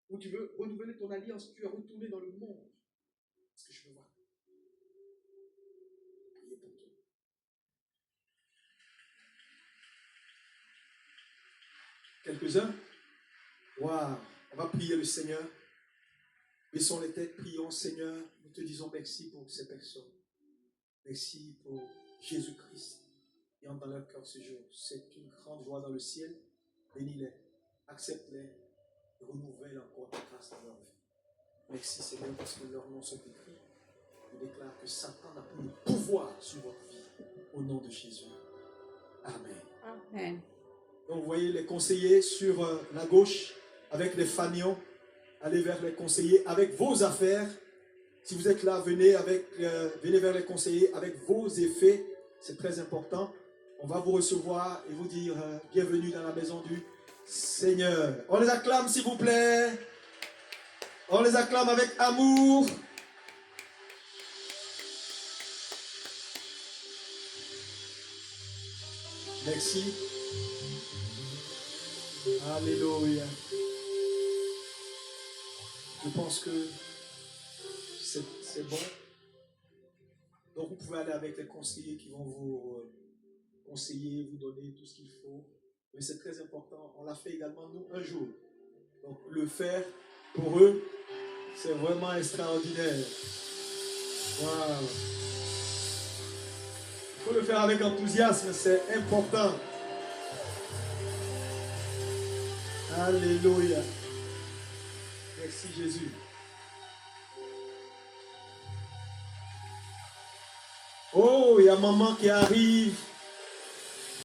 Ou tu veux renouveler ton alliance, tu es retourné dans le monde. Est-ce que je peux voir? Priez pour toi. Quelques-uns? Waouh! On va prier le Seigneur. Baissons les têtes, prions Seigneur. Nous te disons merci pour ces personnes. Merci pour Jésus-Christ qui entre dans leur cœur ce jour. C'est une grande joie dans le ciel. Bénis-les, accepte-les, renouvelle encore ta grâce dans leur vie. Merci Seigneur parce que leurs noms sont écrits. Je déclare que Satan n'a plus le pouvoir sur votre vie. Au nom de Jésus. Amen. Amen. Donc vous voyez les conseillers sur la gauche avec les fanions. Allez vers les conseillers avec vos affaires. Si vous êtes là, venez vers les conseillers avec vos effets. C'est très important. On va vous recevoir et vous dire bienvenue dans la maison du Seigneur. On les acclame s'il vous plaît. On les acclame avec amour. Merci. Alléluia. Je pense que c'est bon. Donc vous pouvez aller avec les conseillers qui vont vous conseiller, vous donner tout ce qu'il faut. Mais c'est très important. On l'a fait également nous un jour. Donc le faire pour eux, c'est vraiment extraordinaire. Wow. Il faut le faire avec enthousiasme, c'est important. Alléluia. Merci Jésus. Oh, il y a maman qui arrive.